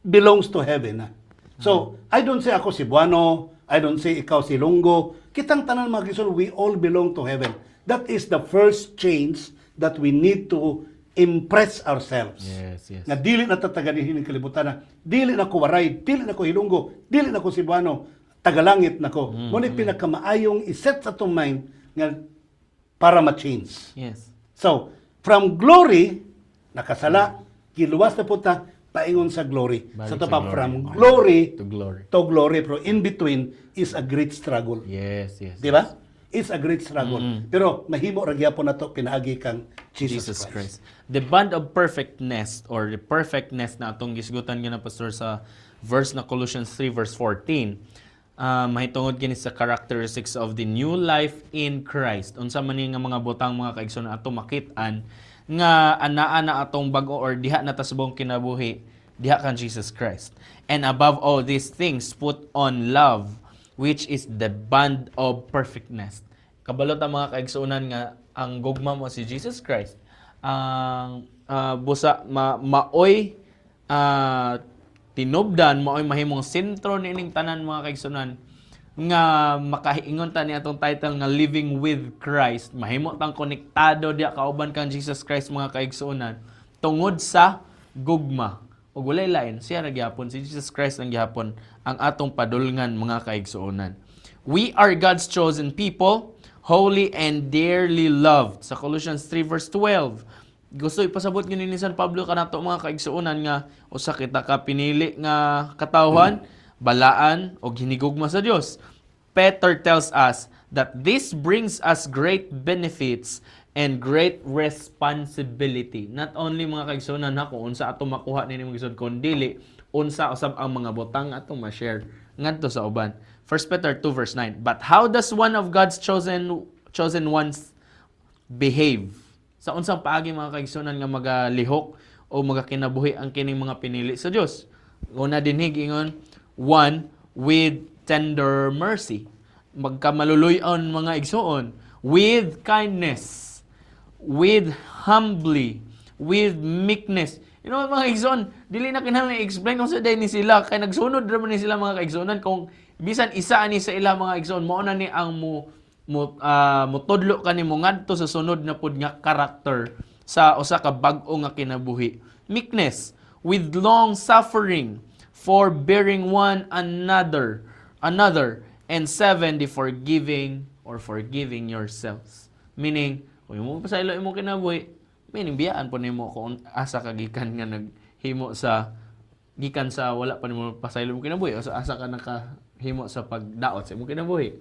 S2: belongs to heaven. So, I don't say ako si Buano, I don't say ikaw si Lungo. Kitang tanan mga Kristiyan, we all belong to heaven. That is the first change that we need to impress ourselves.
S3: Yes.
S2: Nga dili na tataganin ng kalibutan na, dili na ko waray, dili na ko Hilonggo, dili na ko Cebuano, tagalangit na ko. Muna pinakamaayong iset sa itong mind nga para ma-change.
S3: Yes.
S2: So, from glory, nakasala, kiluwas na puta, paingon sa glory.
S3: Balik
S2: Sa
S3: sa
S2: tapa,
S3: glory.
S2: from glory
S3: To glory.
S2: to glory, pero in between is a great struggle.
S3: Yes.
S2: Di ba? It's a great struggle. Pero mahimo ra gyapon nato pinaagi kang Jesus Christ.
S1: The bond of perfectness or the perfectness na atong gisgutan nga na pastor sa verse na Colossians 3 verse 14. Mahitungod kini sa characteristics of the new life in Christ. Unsa man ni nga mga butang mga kaigsoon ato makit-an nga anaa na atong bag-o or diha na tasbong kinabuhi diha kan Jesus Christ. And above all these things put on love, which is the bond of perfectness. Kabalot ang mga kaigsuonan nga ang gugma mo si Jesus Christ. Ang maoy tinubdan, maoy mahimong sentro niining tanan mga kaigsuonan nga makahiingon ta ni atong title nga Living with Christ. Mahimo tang konektado diya kauban kang Jesus Christ mga kaigsuonan tungod sa gugma. Ug walay lain siya ra gyapon si Jesus Christ ang gyapon ang atong padulngan mga kaigsuonan. We are God's chosen people, holy and dearly loved. Sa Colossians 3 verse 12. Gusto ipasabot ni San Pablo kanato mga kaigsuonan nga usa kita ka pinili nga katawhan, balaan o hinigugma sa Dios. Peter tells us that this brings us great benefits and great responsibility. Not only mga kaigsuonan na kung unsa ato makuha nini mga kaigsuon kundi unsa usab ang mga butang ato ma-share ngadto sa uban. 1 Peter 2 verse 9. But how does one of God's chosen ones behave? Sa unsang paagi mga kaigsuonan nga magalihok o magakinabuhi ang kining mga pinili sa Dios? Una dinhig ingon, one with tender mercy. Magkamaluluyon mga igsuon, with kindness, with humbly, with meekness. You know mga igsoon, dili na kinahanglan i-explain kung sa day ni sila kay nagsunod ra man ni sila mga kaigsuonan kung bisan isa ani sa ila mga igsoon mao na ni ang mutudlo kanimo ngadto sa sunod na pud nga karakter sa usa ka bag-o nga kinabuhi. Meekness, with long suffering, forbearing one another, and 7, the forgiving or forgiving yourselves. Meaning, kung mo pasaylo imong kinabuhi, meaning biyaan po nimo kung asa ka gikan nga naghimo sa gikan sa wala pa nimo pasaylo imong kinabuhi o sa asa ka nakahimo sa pagdaot sa imong kinabuhi.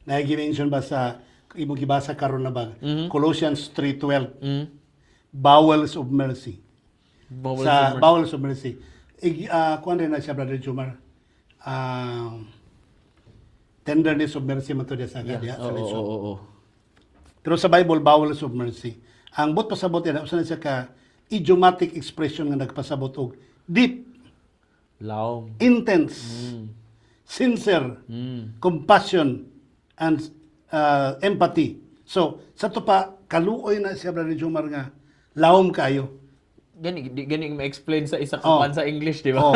S2: Na-mention ba sa imong gibasa karon na ba?
S1: Mhm.
S2: Colossians 3:12.
S1: Mm.
S2: Bowels of mercy.
S1: Bowels
S2: Bowels of mercy. Kuan rin na siya, Brother Jumar. Tenderness of mercy man to diya sa kanya.
S1: Oo.
S2: Pero sa Bible, bowels of mercy. Ang bot pasabot yan, usa na siya ka idiomatic expression nga nagpasabot og deep,
S1: Laom.
S2: intense, sincere, compassion, and empathy. So, sa to pa, kaluoy na siya, Brother Jumar, nga lawom kayo.
S1: Gani ma-explain sa isa
S2: Oh.
S1: kapan sa English, di ba?
S2: Oh.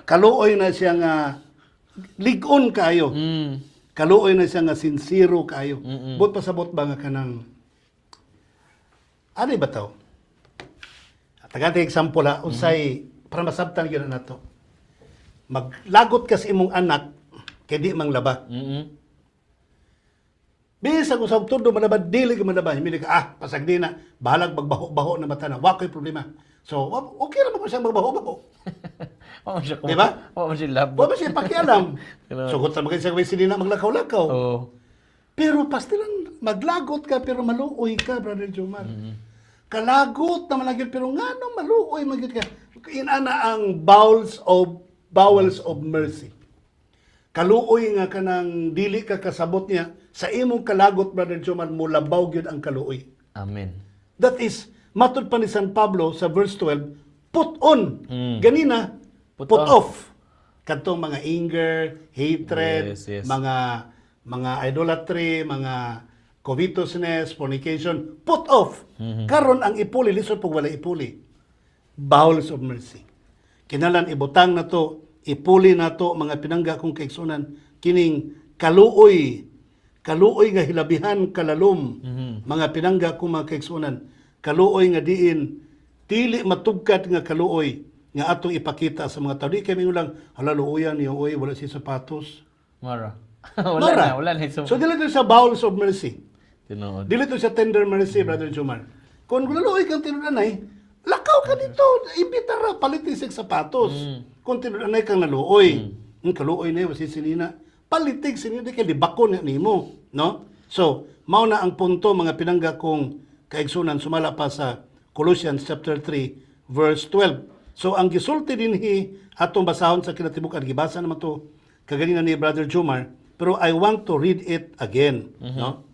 S2: Kaluoy na siya nga ligon kayo. Kaluoy na siya nga sincero kayo. Bot pasabot ba nga kanang ano ba to? Tagate example ha, usay para masabtan gyud na to. Maglagot ka sa imong anak kay di manglaba. Bisag usab todo malabad dili ka malabad. Hindi ka pasagdi na bahalag magbaho-baho na mata na. Wa koy problema. So okay ra mo siyang magbaho-baho.
S3: Oo, siya
S2: Di ba?
S3: Oo, siya labo.
S2: Wa ba siya pakialam.
S3: Diba?
S2: Sugot sa mga sa sinina maglakaw-lakaw.
S3: Oo.
S2: Pero pastilan maglagot ka pero maluoy ka, Brother Jomar. Kalagot na malagyan pero ngano maluoy magyud ka. Inana ang bowels of mercy. Kaluoy nga kanang dili ka kasabot niya sa imong kalagot, Brother Jomar, mulabaw gyud ang kaluoy.
S3: Amen.
S2: That is matud pa ni San Pablo sa verse 12, put on. Ganina,
S3: Put
S2: put
S3: off.
S2: off. Kadtong mga anger, hatred,
S3: Yes.
S2: mga idolatry, mga covetousness, fornication, put off. Karon ang ipuli, lisod pag wala ipuli. Bowels of mercy. Kinalan ibutang na to, ipuli na to, mga pinangga kong kaigsunan, kining kaluoy nga hilabihan kalalom, mga pinangga kong mga kaigsunan, kaluoy nga diin, dili matugkat nga kaluoy, nga atong ipakita sa mga tao. Di kami ulang, hala luoyan niyo, oy, wala siya sapatos.
S3: Mara.
S2: Mara.
S3: Wala na.
S2: So dili to sa bowels of mercy.
S3: Tinuod.
S2: Dili to sa tender mercy, Brother Jomar. Kung luloy kang tinudanay, lakaw ka dito, ibitara, palitisig sapatos. Kung tinudanay kang naluoy, kaluoy na yun, sinina, palitig sinina, di kaya libako na nimo. No? So, mao na ang punto, mga pinangga kong kaigsunan, sumala pa sa Colossians chapter 3, verse 12. So, ang gisulti dinhi atong basahon sa kinatibukan, gibasa naman to, kaganina ni Brother Jomar, pero I want to read it again. No?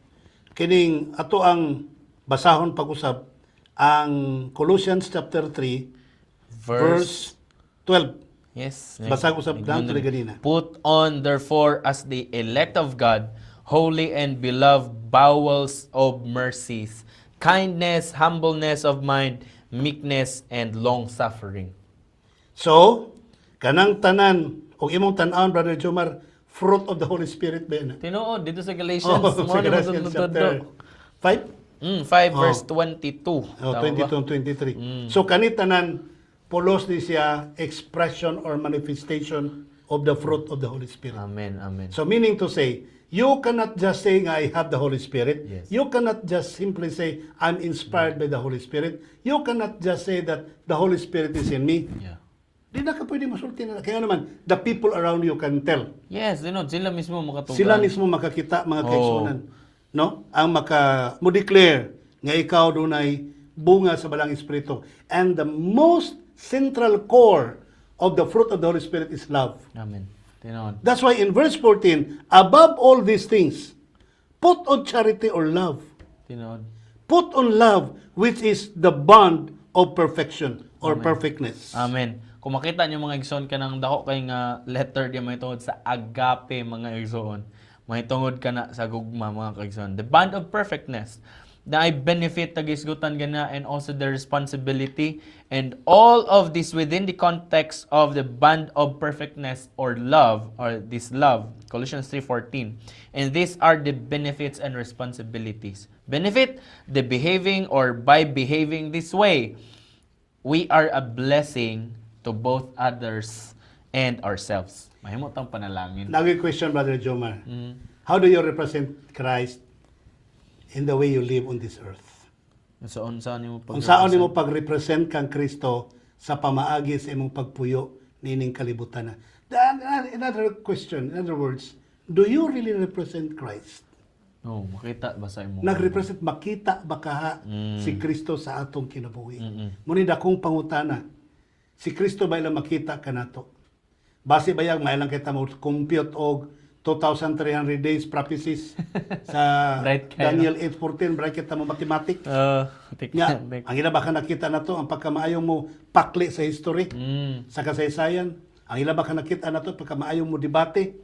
S2: Kining ato ang basahon pag-usap ang Colossians chapter 3 verse 12.
S3: Yes.
S2: Basag usab lang to ganina.
S3: Put on therefore as the elect of God, holy and beloved bowels of mercies, kindness, humbleness of mind, meekness, and long-suffering.
S2: So, kanang tanan o imong tan-aon, Brother Jomar, fruit of the Holy Spirit ba yan?
S3: Tinuod dito sa Galatians.
S2: Sa Galatians chapter 5?
S3: 5 verse 22.
S2: Oh,
S3: Tama
S2: 22
S3: ba?
S2: and 23. So kanitanan pulos ni siya expression or manifestation of the fruit of the Holy Spirit.
S3: Amen. Amen.
S2: So meaning to say, you cannot just say I have the Holy Spirit.
S3: Yes.
S2: You cannot just simply say I'm inspired by the Holy Spirit. You cannot just say that the Holy Spirit is in me.
S3: Yeah.
S2: Di na ka pwede masulti na. Kaya naman, the people around you can tell.
S3: Yes, tinuod sila mismo makatugan.
S2: Sila mismo makakita, mga kaigsunan. No? Ang mo declare nga ikaw dunay bunga sa balang espiritu. And the most central core of the fruit of the Holy Spirit is love.
S3: Amen. Tinuod.
S2: That's why in verse 14, above all these things, put on charity or love.
S3: Tinuod.
S2: Put on love, which is the bond of perfection or perfectness.
S3: Amen. Kung makita niyo mga igsoon ka ng dako kay nga letter di may tungod sa agape mga igsoon. May tungod ka na sa gugma mga kaigsoon. The bond of perfectness na ay benefit tagisgutan gana and also the responsibility and all of this within the context of the bond of perfectness or love or this love Colossians 3:14. And these are the benefits and responsibilities. Benefit, the behaving or by behaving this way, we are a blessing to both others and ourselves. Mahimo tang panalangin.
S2: Naging question, Brother Jomar. How do you represent Christ in the way you live on this earth?
S3: So, saan nimo
S2: Kung saan mo pag-represent kang Kristo sa pamaagi sa imong pagpuyo nining kalibutan na. Another question, in other words, do you really represent Christ?
S3: No, makita ba sa imo?
S2: Nag-represent, makita ba kaha si Kristo sa atong kinabuhi? Muni dakong pangutana, si Kristo ba ilang makita ka nato? Base ba yung mailang kita mo compute og 2,300 days prophecies sa
S3: Bright kayo.
S2: Daniel 8:14, bright kita mo mathematics. Nga, ang ila baka nakita na to, ang pagkamaayong mo pakli sa history, sa kasaysayan. Ang ila baka nakita na to, pagkamaayong mo debate.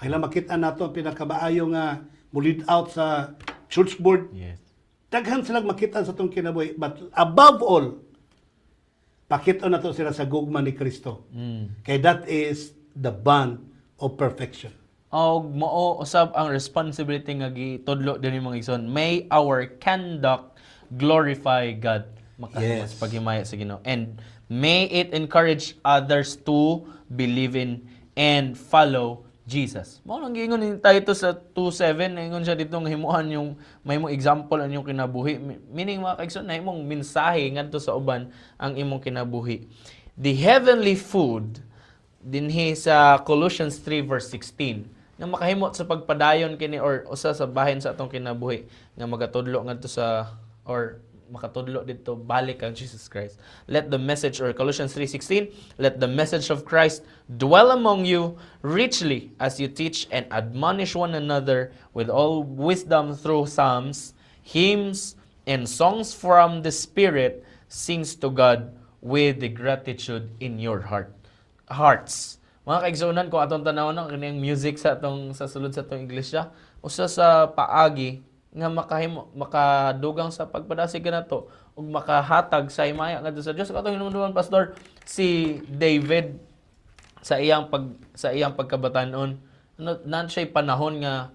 S2: Ang ila makita na to, ang pinakamaayong mo lead out sa church board.
S3: Yes.
S2: Daghan silang makita sa itong kinabuhi. But above all, pakita na to sila sa gugma ni Kristo. Kaya that is the bond of perfection.
S3: Og mao usab ang responsibility nga gitudlo dinhi mga igsoon. May our conduct glorify God. Makahimas
S2: Yes.
S3: paghimaya sa Ginoo. And may it encourage others to believe in and follow Jesus. Mao lang giingon ni Titus sa 2:7, ingon siya dito nga himuan yung may mo example ang yung kinabuhi. Meaning mga kaigsoon na imong mensahe ngadto sa uban ang imong kinabuhi. The heavenly food dinhi sa Colossians 3 verse 16 nga makahimot sa pagpadayon kini or usa sa bahin sa atong kinabuhi nga magatudlo ngadto sa or makatudlo dito balik ang Jesus Christ. Let the message, or Colossians 3:16, let the message of Christ dwell among you richly as you teach and admonish one another with all wisdom through psalms, hymns, and songs from the Spirit, sings to God with the gratitude in your hearts. Mga kaigsunan, kung atong tanawon ang kanyang music sa atong sa sulod sa atong iglesia, usa sa paagi nga makadugang sa pagpadasig kanato ug makahatag sa himaya ngadto sa Dios. Katong hinumduman pastor si David sa iyang pagkabatanon, nan siya panahon nga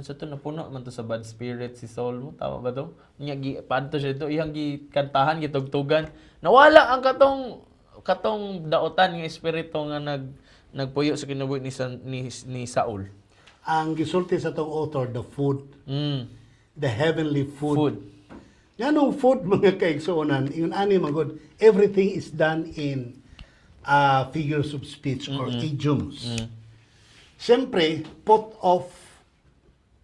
S3: sa to napuno man to sa bad spirit si Saul mo, tama ba to? Nya padto siya dito iyang gikantahan gitugtugan. Nawala ang katong daotan nga espiritu nga nagpuyo sa kinabuhi ni Saul.
S2: Ang gisulti sa tong author, the food, the heavenly food.
S3: Food.
S2: Ganong food, mga kaigsuonan, ingon ani magod, everything is done in figures of speech or idioms. Siyempre, put off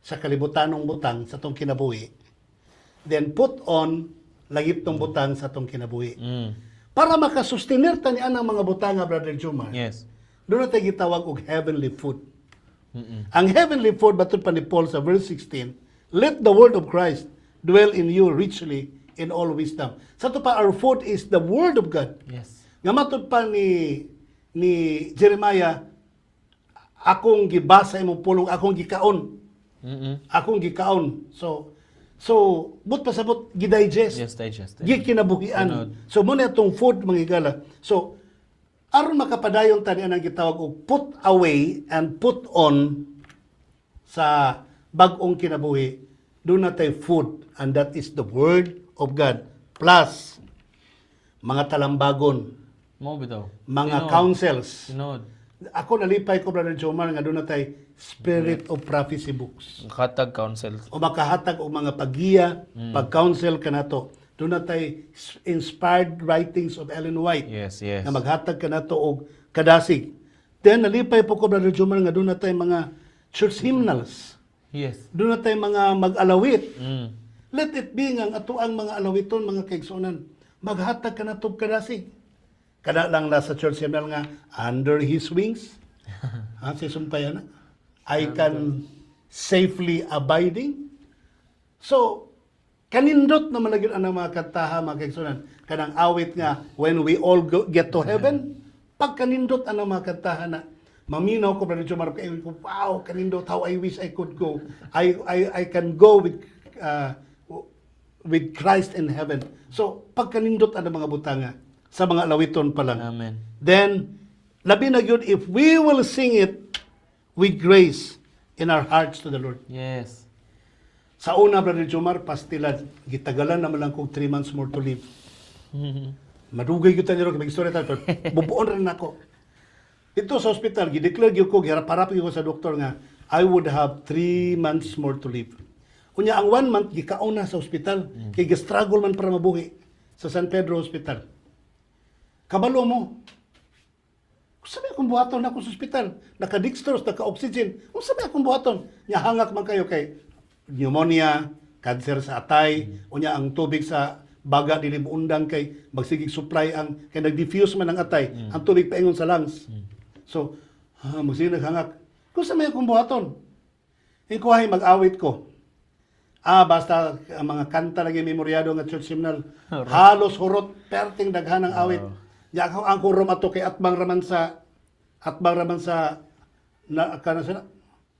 S2: sa kalibutanong butang sa tong kinabuhi, then put on lagip tong butang sa tong kinabuhi. Para makasustenir ta ni anang mga butang, Brother Jumar.
S3: Yes.
S2: Doon na tayo gitawag og heavenly food. Ang heavenly food, batud pa ni Paul sa verse 16, let the word of Christ dwell in you richly in all wisdom. Sa to pa, our food is the word of God.
S3: Yes.
S2: Nga matud pa ni Jeremiah, akong gibasa imong pulong, akong gikaon. Akong gikaon. So but pasabot gidigest.
S3: Yes, digest.
S2: Gikinabuhian. So muna itong food mga higala. So aron makapadayon tani ang gitawag og put away and put on sa bag-ong kinabuhi, doon natay food, and that is the word of God, plus mga talambagon,
S3: Mo bitaw.
S2: mga counsels.
S3: Sinod.
S2: Ako nalipay ko, Brother Jomar, nga doon natay spirit of prophecy books.
S3: Katag council.
S2: O makahatag og mga paggiya, pag-counsel kanato. Doon natay inspired writings of Ellen White.
S3: Yes, yes.
S2: Na maghatag kanato og kadasig. Then nalipay po ko, Brother Jomar, nga doon natay mga church hymnals.
S3: Yes.
S2: Doon natay mga mag-alawit. Let it be nga ato ang mga alawiton, mga kaigsunan, maghatag kanato og kadasig. Kada lang nasa church hymnal nga, under His wings. Si sumpayan na. I can safely abiding. So, kanindot naman lagi ang mga kantaha, mga kaigsunan. Kanang awit nga, when we all get to heaven, pag kanindot ang mga kantaha na, maminaw ko, Brother Jomar, ko, wow, kanindot, how I wish I could go. I can go with Christ in heaven. So, pag kanindot ang mga butanga, sa mga alawiton pa lang.
S3: Amen.
S2: Then, labi na yun, if we will sing it with grace in our hearts to the Lord.
S3: Yes.
S2: Sa una, Brother Jomar, pastilan, gitagalan naman lang kong 3 months more to live. Madugay kita nyo, mag-story tayo, pero bubuon rin ako. Ito sa hospital, gideclare yun ko, giharap-harap yun ko sa doktor nga, I would have 3 months more to live. Kunya, ang 1 month, gikaon na sa hospital, kaya gistruggle man para mabuhi sa San Pedro Hospital. Kabalo mo. Sabi akong buhaton ako sa ospital. Naka-dextrose, naka-oxygen. Sabi akong buhaton. Hangak man kayo kay pneumonia, cancer sa atay, unya ang tubig sa baga dili undang kay magsigig supply ang kay nag-diffuse man ang atay, ang tubig paingon sa lungs. So, magsigig naghangak. Kung sa may akong buhaton. Ikuhay mag-awit ko. Basta ang mga kanta lagi memoryado nga church hymnal. Halos hurot, perting daghan ang awit. Ya ang kurom ato kay atbang raman sa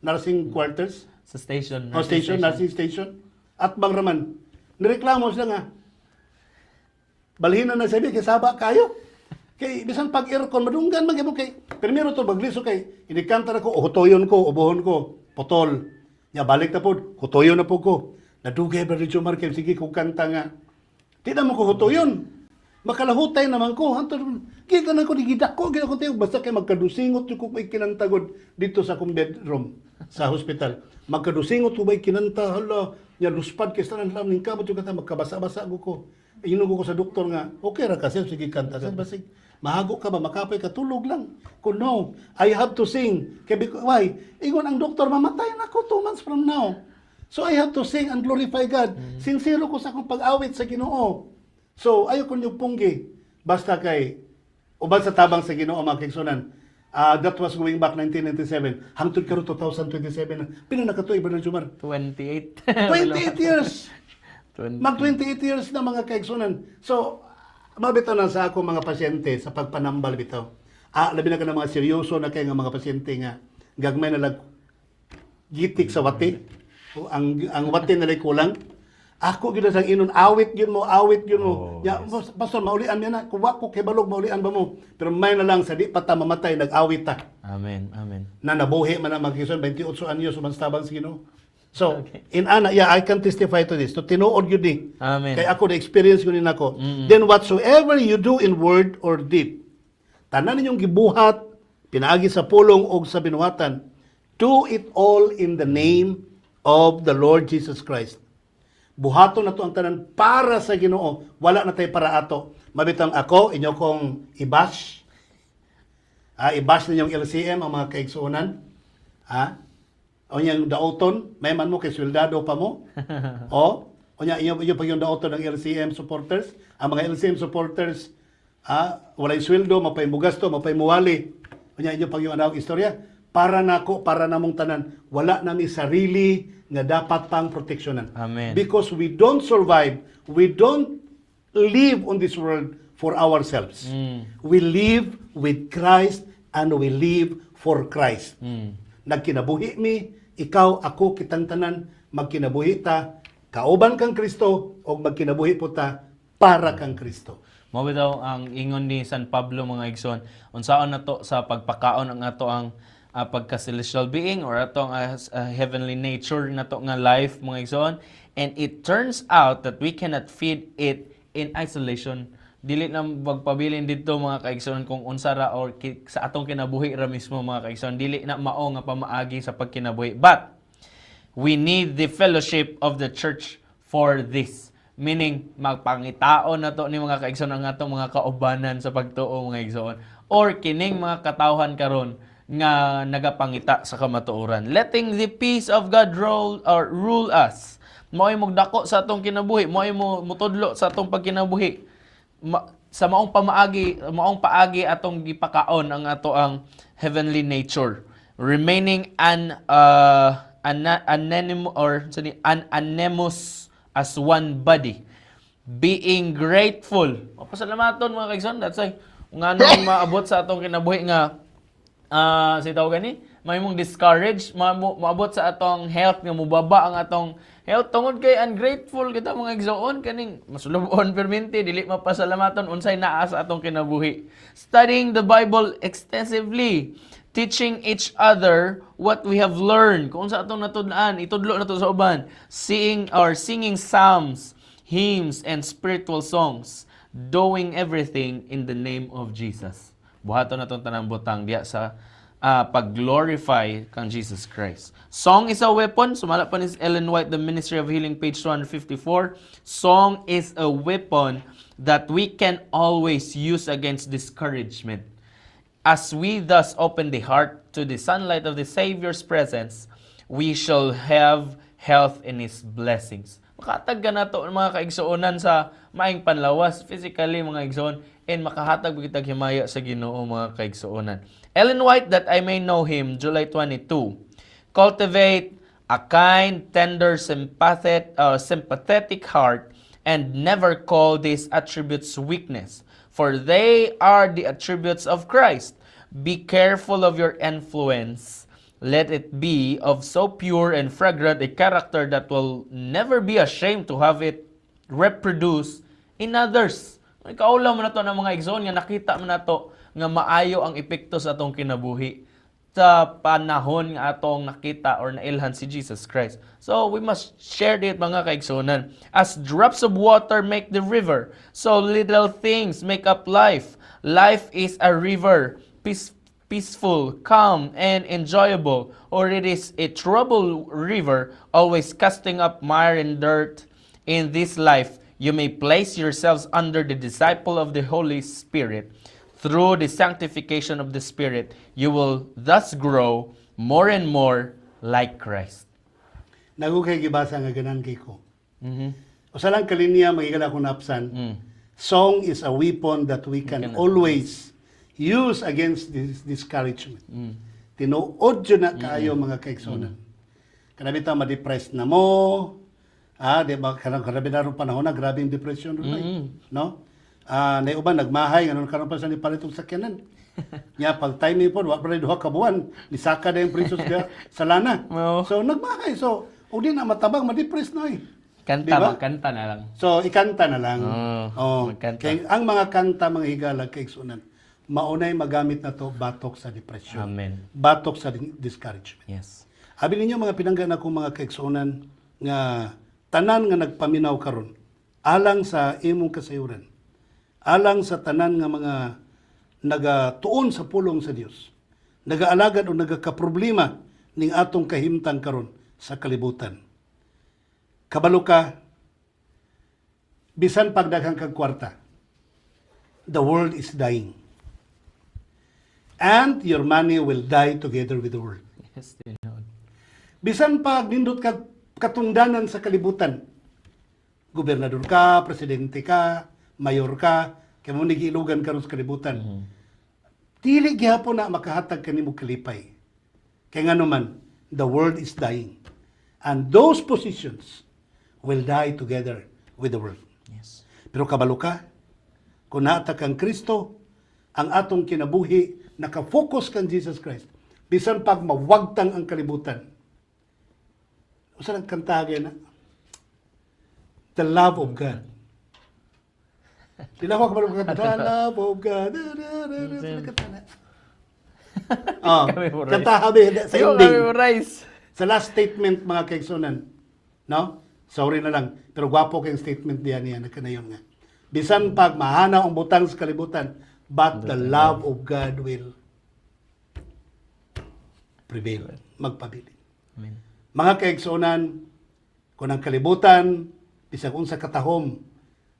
S2: nursing quarters.
S3: Sa station.
S2: Nursing station. Atbang raman. Nireklamo sila nga. Balhinan na sabi kay saba kayo. Kay bisan pag aircon madunggan man kay primero to bagliso kay inikanta na ko, hutoyon ko, ubuhon ko, potol. Ya balik na pod, hutoyon na po ko. Nadugay Brother Jomar kay sige kung kanta nga. Di na mo ko hutoyon. Makalahutay naman ko. Hantod, kita na ko, digida ko, gina ko tayo. Basta kay magkadusingot yung kung kinantagod dito sa akong bedroom sa hospital. Magkadusingot ko ba'y kinanta, hala, niya luspad kay sa lang ning kamot yung kanta, magkabasa-basa ko. Inugo ko sa doktor nga, okay ra kasi, sige kanta. Basig, mahago ka ba, makapay ka, tulog lang. Kung no, I have to sing. Kaya, why? Ingon ang doktor, mamatay na ako 2 months from now. So I have to sing and glorify God. Sincero ko sa akong pag-awit sa Ginoo. So, ayo ko yung punggi. Basta kay, uban sa tabang sa Ginoo, mga kaigsunan. That was going back 1997. Hangtod karo 2027. Pila na katuig ba ng Jumar?
S3: 28.
S2: 28 years!
S3: 20.
S2: Mag 28 years na mga kaigsunan. So, mabitaw na sa ako mga pasyente sa pagpanambal bitaw. Labi na ka ng mga seryoso na kayo nga mga pasyente nga gagmay na gitik sa wati. Ang wati na kulang. Ako gyud sang inon awit gyud mo. Ya, pastor maulian niya na kuwa ko kay balog maulian ba mo. Pero may na lang sa di pa ta mamatay nag-awit ta.
S3: Amen.
S2: Na nabuhi man ang magkison 28 anyos man tabang sa Ginoo. So, in ana, yeah, I can testify to this. To tinuod yun ni.
S3: Amen.
S2: Kaya ako na-experience ko nako. Then whatsoever you do in word or deed, tanan ninyong gibuhat, pinaagi sa pulong o sa binuhatan, do it all in the name of the Lord Jesus Christ. Buhaton na to ang tanan para sa Ginoo. Wala na tayo para ato. Mabitang ako, inyo kong i-bash. I-bash ninyong LCM, ang mga kaigsuunan. O niyang daoton, may man mo kay swildado pa mo. O niya iyo pag yung daoton ng LCM supporters, ang mga LCM supporters walay sweldo, mapay mugasto, mapay muwali. O niya iyo pag yung anawag istorya, para nako, para namong tanan, wala nami sarili nga dapat pang proteksyonan.
S3: Amen.
S2: Because we don't survive, we don't live on this world for ourselves. We live with Christ and we live for Christ. Nagkinabuhi mi, ikaw, ako, kitang tanan, magkinabuhi ta, kauban kang Kristo, o magkinabuhi po ta, para kang Kristo.
S3: Mao bitaw ang ingon ni San Pablo mga igsoon, unsaon nato sa pagpakaon ang ato ang pagka-celestial being or ato ang heavenly nature nato nga life mga igsoon, and it turns out that we cannot feed it in isolation. Dili na magpabilin dito mga kaigsoon kung unsa ra or sa atong kinabuhi ra mismo mga kaigsoon, dili na mao nga pamaagi sa pagkinabuhi, but we need the fellowship of the church for this. Meaning, magpangitaon na to ni mga kaigsoon ang atong mga kaubanan sa pagtuo mga igsoon. Or kining mga katawhan karon nga nagapangita sa kamatuoran. Letting the peace of God rule us. Mo'y magdako sa atong kinabuhi. Mo'y mutudlo sa atong pagkinabuhi. Sa maong paagi atong gipakaon ang ato ang heavenly nature. Remaining unanimous as one body, being grateful. Pasalamaton mga kaigsoon, that's why nga nung maabot sa atong kinabuhi nga si tawag gani, may mong discourage, maabot sa atong health nga mubaba ang atong health tungod kay ungrateful kita mga igsoon kaning masulubon perminti dili mapasalamaton unsay naa sa atong kinabuhi. Studying the Bible extensively, teaching each other what we have learned. Kung sa atong natudlaan, itudlo nato sa uban. Singing psalms, hymns, and spiritual songs. Doing everything in the name of Jesus. Buhaton natong tanang butang diya sa pag-glorify kang Jesus Christ. Song is a weapon. Sumala pa ni Ellen White, The Ministry of Healing, page 254. Song is a weapon that we can always use against discouragement. As we thus open the heart to the sunlight of the Savior's presence, we shall have health in His blessings. Makahatag ka na ito mga kaigsuonan sa maing panlawas, physically mga igsoon, and makahatag kitag himaya sa Ginoo mga kaigsuonan. Ellen White, That I May Know Him, July 22. Cultivate a kind, tender, sympathetic heart, and never call these attributes weakness, for they are the attributes of Christ. Be careful of your influence. Let it be of so pure and fragrant a character that will never be ashamed to have it reproduced in others. Kaulaw mo na to ng mga igsoon nga nakita mo na to nga maayo ang epekto sa atong kinabuhi. sa panahon nga atong nakita or nailhan si Jesus Christ. So we must share it mga kaigsunan. As drops of water make the river, so little things make up life. Life is a river, peaceful, calm, and enjoyable, or it is a troubled river, always casting up mire and dirt. In this life, you may place yourselves under the disciple of the Holy Spirit. Through the sanctification of the Spirit, you will thus grow more and more like Christ.
S2: Nagukay gibasa nga ganan kay ko.
S3: Mhm.
S2: O sa lang kalinya, magigala ko napsan, song is a weapon that we can always use against this discouragement. Tinuod yun na kayo mga kaigsunan. Kanabi ta ma-depressed na mo, di ba, kanabi na rin panahon na, grabe yung depression rin. No? Naiuban, nagmahay, ganun karon pa sa nipalitong sakyanan. Nya, pag timing po, wala pa rin duha ka buwan, nisaka na yung prisos sa lana.
S3: Oo.
S2: So, nagmahay. So, o di na matabang, ma-depress na eh.
S3: Kanta,
S2: Diba?
S3: magkanta na lang.
S2: So, ikanta na lang.
S3: magkanta.
S2: Kaya ang mga kanta, mga higalag, kaigsunan, maunay magamit na to batok sa depression.
S3: Amen.
S2: Batok sa discouragement.
S3: Yes.
S2: Abi ninyo mga pinanggan ako mga kaigsunan nga tanan nga nagpaminaw karon alang sa imong kasayuran. Alang sa tanan nga mga nagatuon sa pulong sa Dios. Nagaalagad o nagakaproblema ning atong kahimtang karon sa kalibutan. Kabalo ka, bisan pagdaghang kag kwarta, the world is dying. And your money will die together with the world.
S3: Yes, Lord.
S2: Bisan pag nindot ka katungdanan sa kalibutan, gobernador ka, presidente ka, mayor ka, kaya mo nagiilugan ka ron sa kalibutan. Dili gyapon na makahatag kanimo kalipay. Kaya nga naman, the world is dying. And those positions will die together with the world.
S3: Yes.
S2: Pero kabalo ka, kung naata kang Kristo, ang atong kinabuhi, nakafocus kang Jesus Christ, bisan pag mawagtang ang kalibutan. Usa lang kantagay na, the love of God. Tila ko kabalo ka, the love of God.
S3: Kami mo, Rice.
S2: Kantahabi sa
S3: Ayaw
S2: ending.
S3: kami mo, Rice.
S2: Sa last statement, mga kaigsunan, no? Sorry na lang, pero gwapo kayong statement diyan niya, nakanayon nga. Bisan pag mahana ang butang sa kalibutan, but the love of God will prevail, magpabilin.
S3: Amen.
S2: Mga kaigsunan, kung ang kalibutan, bisag unsa katahom,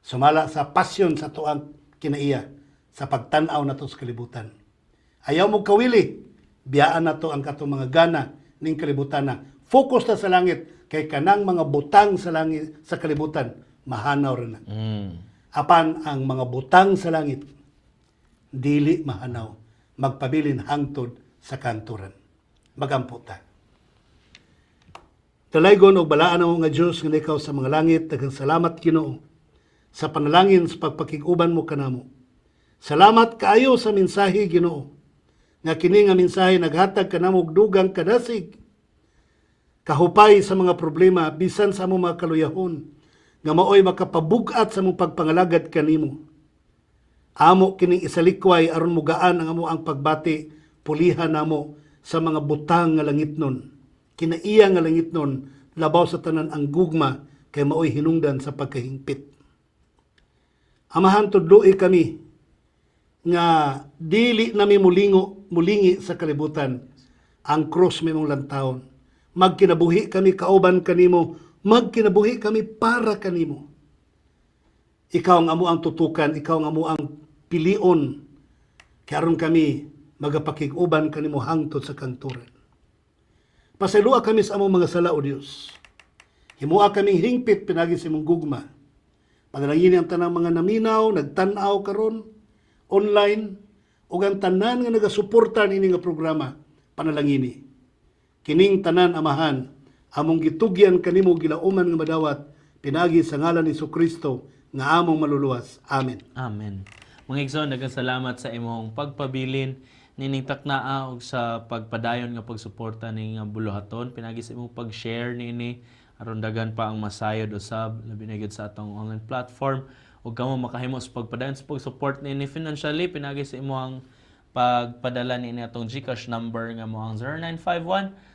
S2: sumala sa passion sa tuang kinaiya, sa pagtanaw na to sa kalibutan. Ayaw mo kawili, biyaan na to ang katong mga gana ning kalibutan na. Focus na sa langit, kay kanang mga butang sa langit sa kalibutan, mahanaw rin na. Apan ang mga butang sa langit, dili mahanaw, magpabilin hangtod sa kanturan. Magampo ta. Talaygon og balaan mo nga Dios nga ikaw sa mga langit, daghang salamat Ginoo sa panalangin sa pagpakig-uban mo kanamo. Salamat kaayo sa mensahe Ginoo. Nga kini nga mensahe naghatag kanamo og dugang kadasig. Kahupay sa mga problema bisan sa among mga kaluyahon nga maoy makapabug-at sa among pagpangalagad kanimo. Amo kining isalikway aron mugaan ang amo ang pagbati, pulihan namo sa mga butang nga langitnon. Kinaiya nga langitnon, labaw sa tanan ang gugma kay maoy hinungdan sa pagkahingpit. Amahan tudloi kami nga dili nami mulingi sa kalibutan ang cross may mong lantawon. Magkinabuhi kami kauban kanimo, magkinabuhi kami para kanimo. Ikaw ang amo ang tutukan, ikaw ang amo ang pilion. Kaya aron kami magapakig-uban kanimo hangtod sa kanturan. Pasalua kami sa among mga sala o Dios. Himua kaming hingpit pinagi sa imong gugma. Panalangin ang tanang mga naminaw, nagtanaw karon online, ug ang tanan nga nagasuporta ini nga programa, panalangini. Kining tanan amahan, among gitugyan kanimo gilauman nga madawat, pinagi sa ngalan ni Kristo nga among maluluwas. Amen.
S3: Amen. Mga igsoon, daghang salamat sa imong pagpabilin nining taknaa og sa pagpadayon nga pagsuporta ning nga buluhaton, pinagi sa imong pag-share nini aron dagan pa ang masayod usab labi na gyud sa atong online platform ug kamo makahimo sa pagpadayon sa pag-support nini financially pinagi sa imong pagpadala ni atong GCash number nga mo ang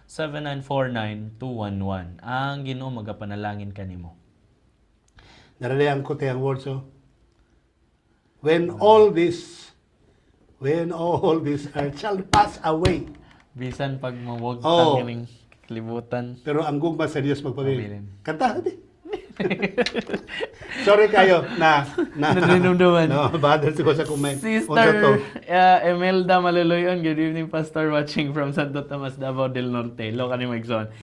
S3: 0951-7949-211. Ang Ginoo magapanalangin kanimo.
S2: Naralayan ko tayong words, oh. When all this earth shall pass away.
S3: Bisan pag mawag
S2: Oo.
S3: kining kalibutan.
S2: Pero ang gugma sa Diyos magpabilin.
S3: Pabilin.
S2: Kanta, di. Sorry kayo na
S3: Naninumduman.
S2: no, bother ko sa comment.
S3: Sister Emelda Maluloyon, good evening, Pastor, watching from Santo Tomas, Davao del Norte. Lo kanimo igsoon.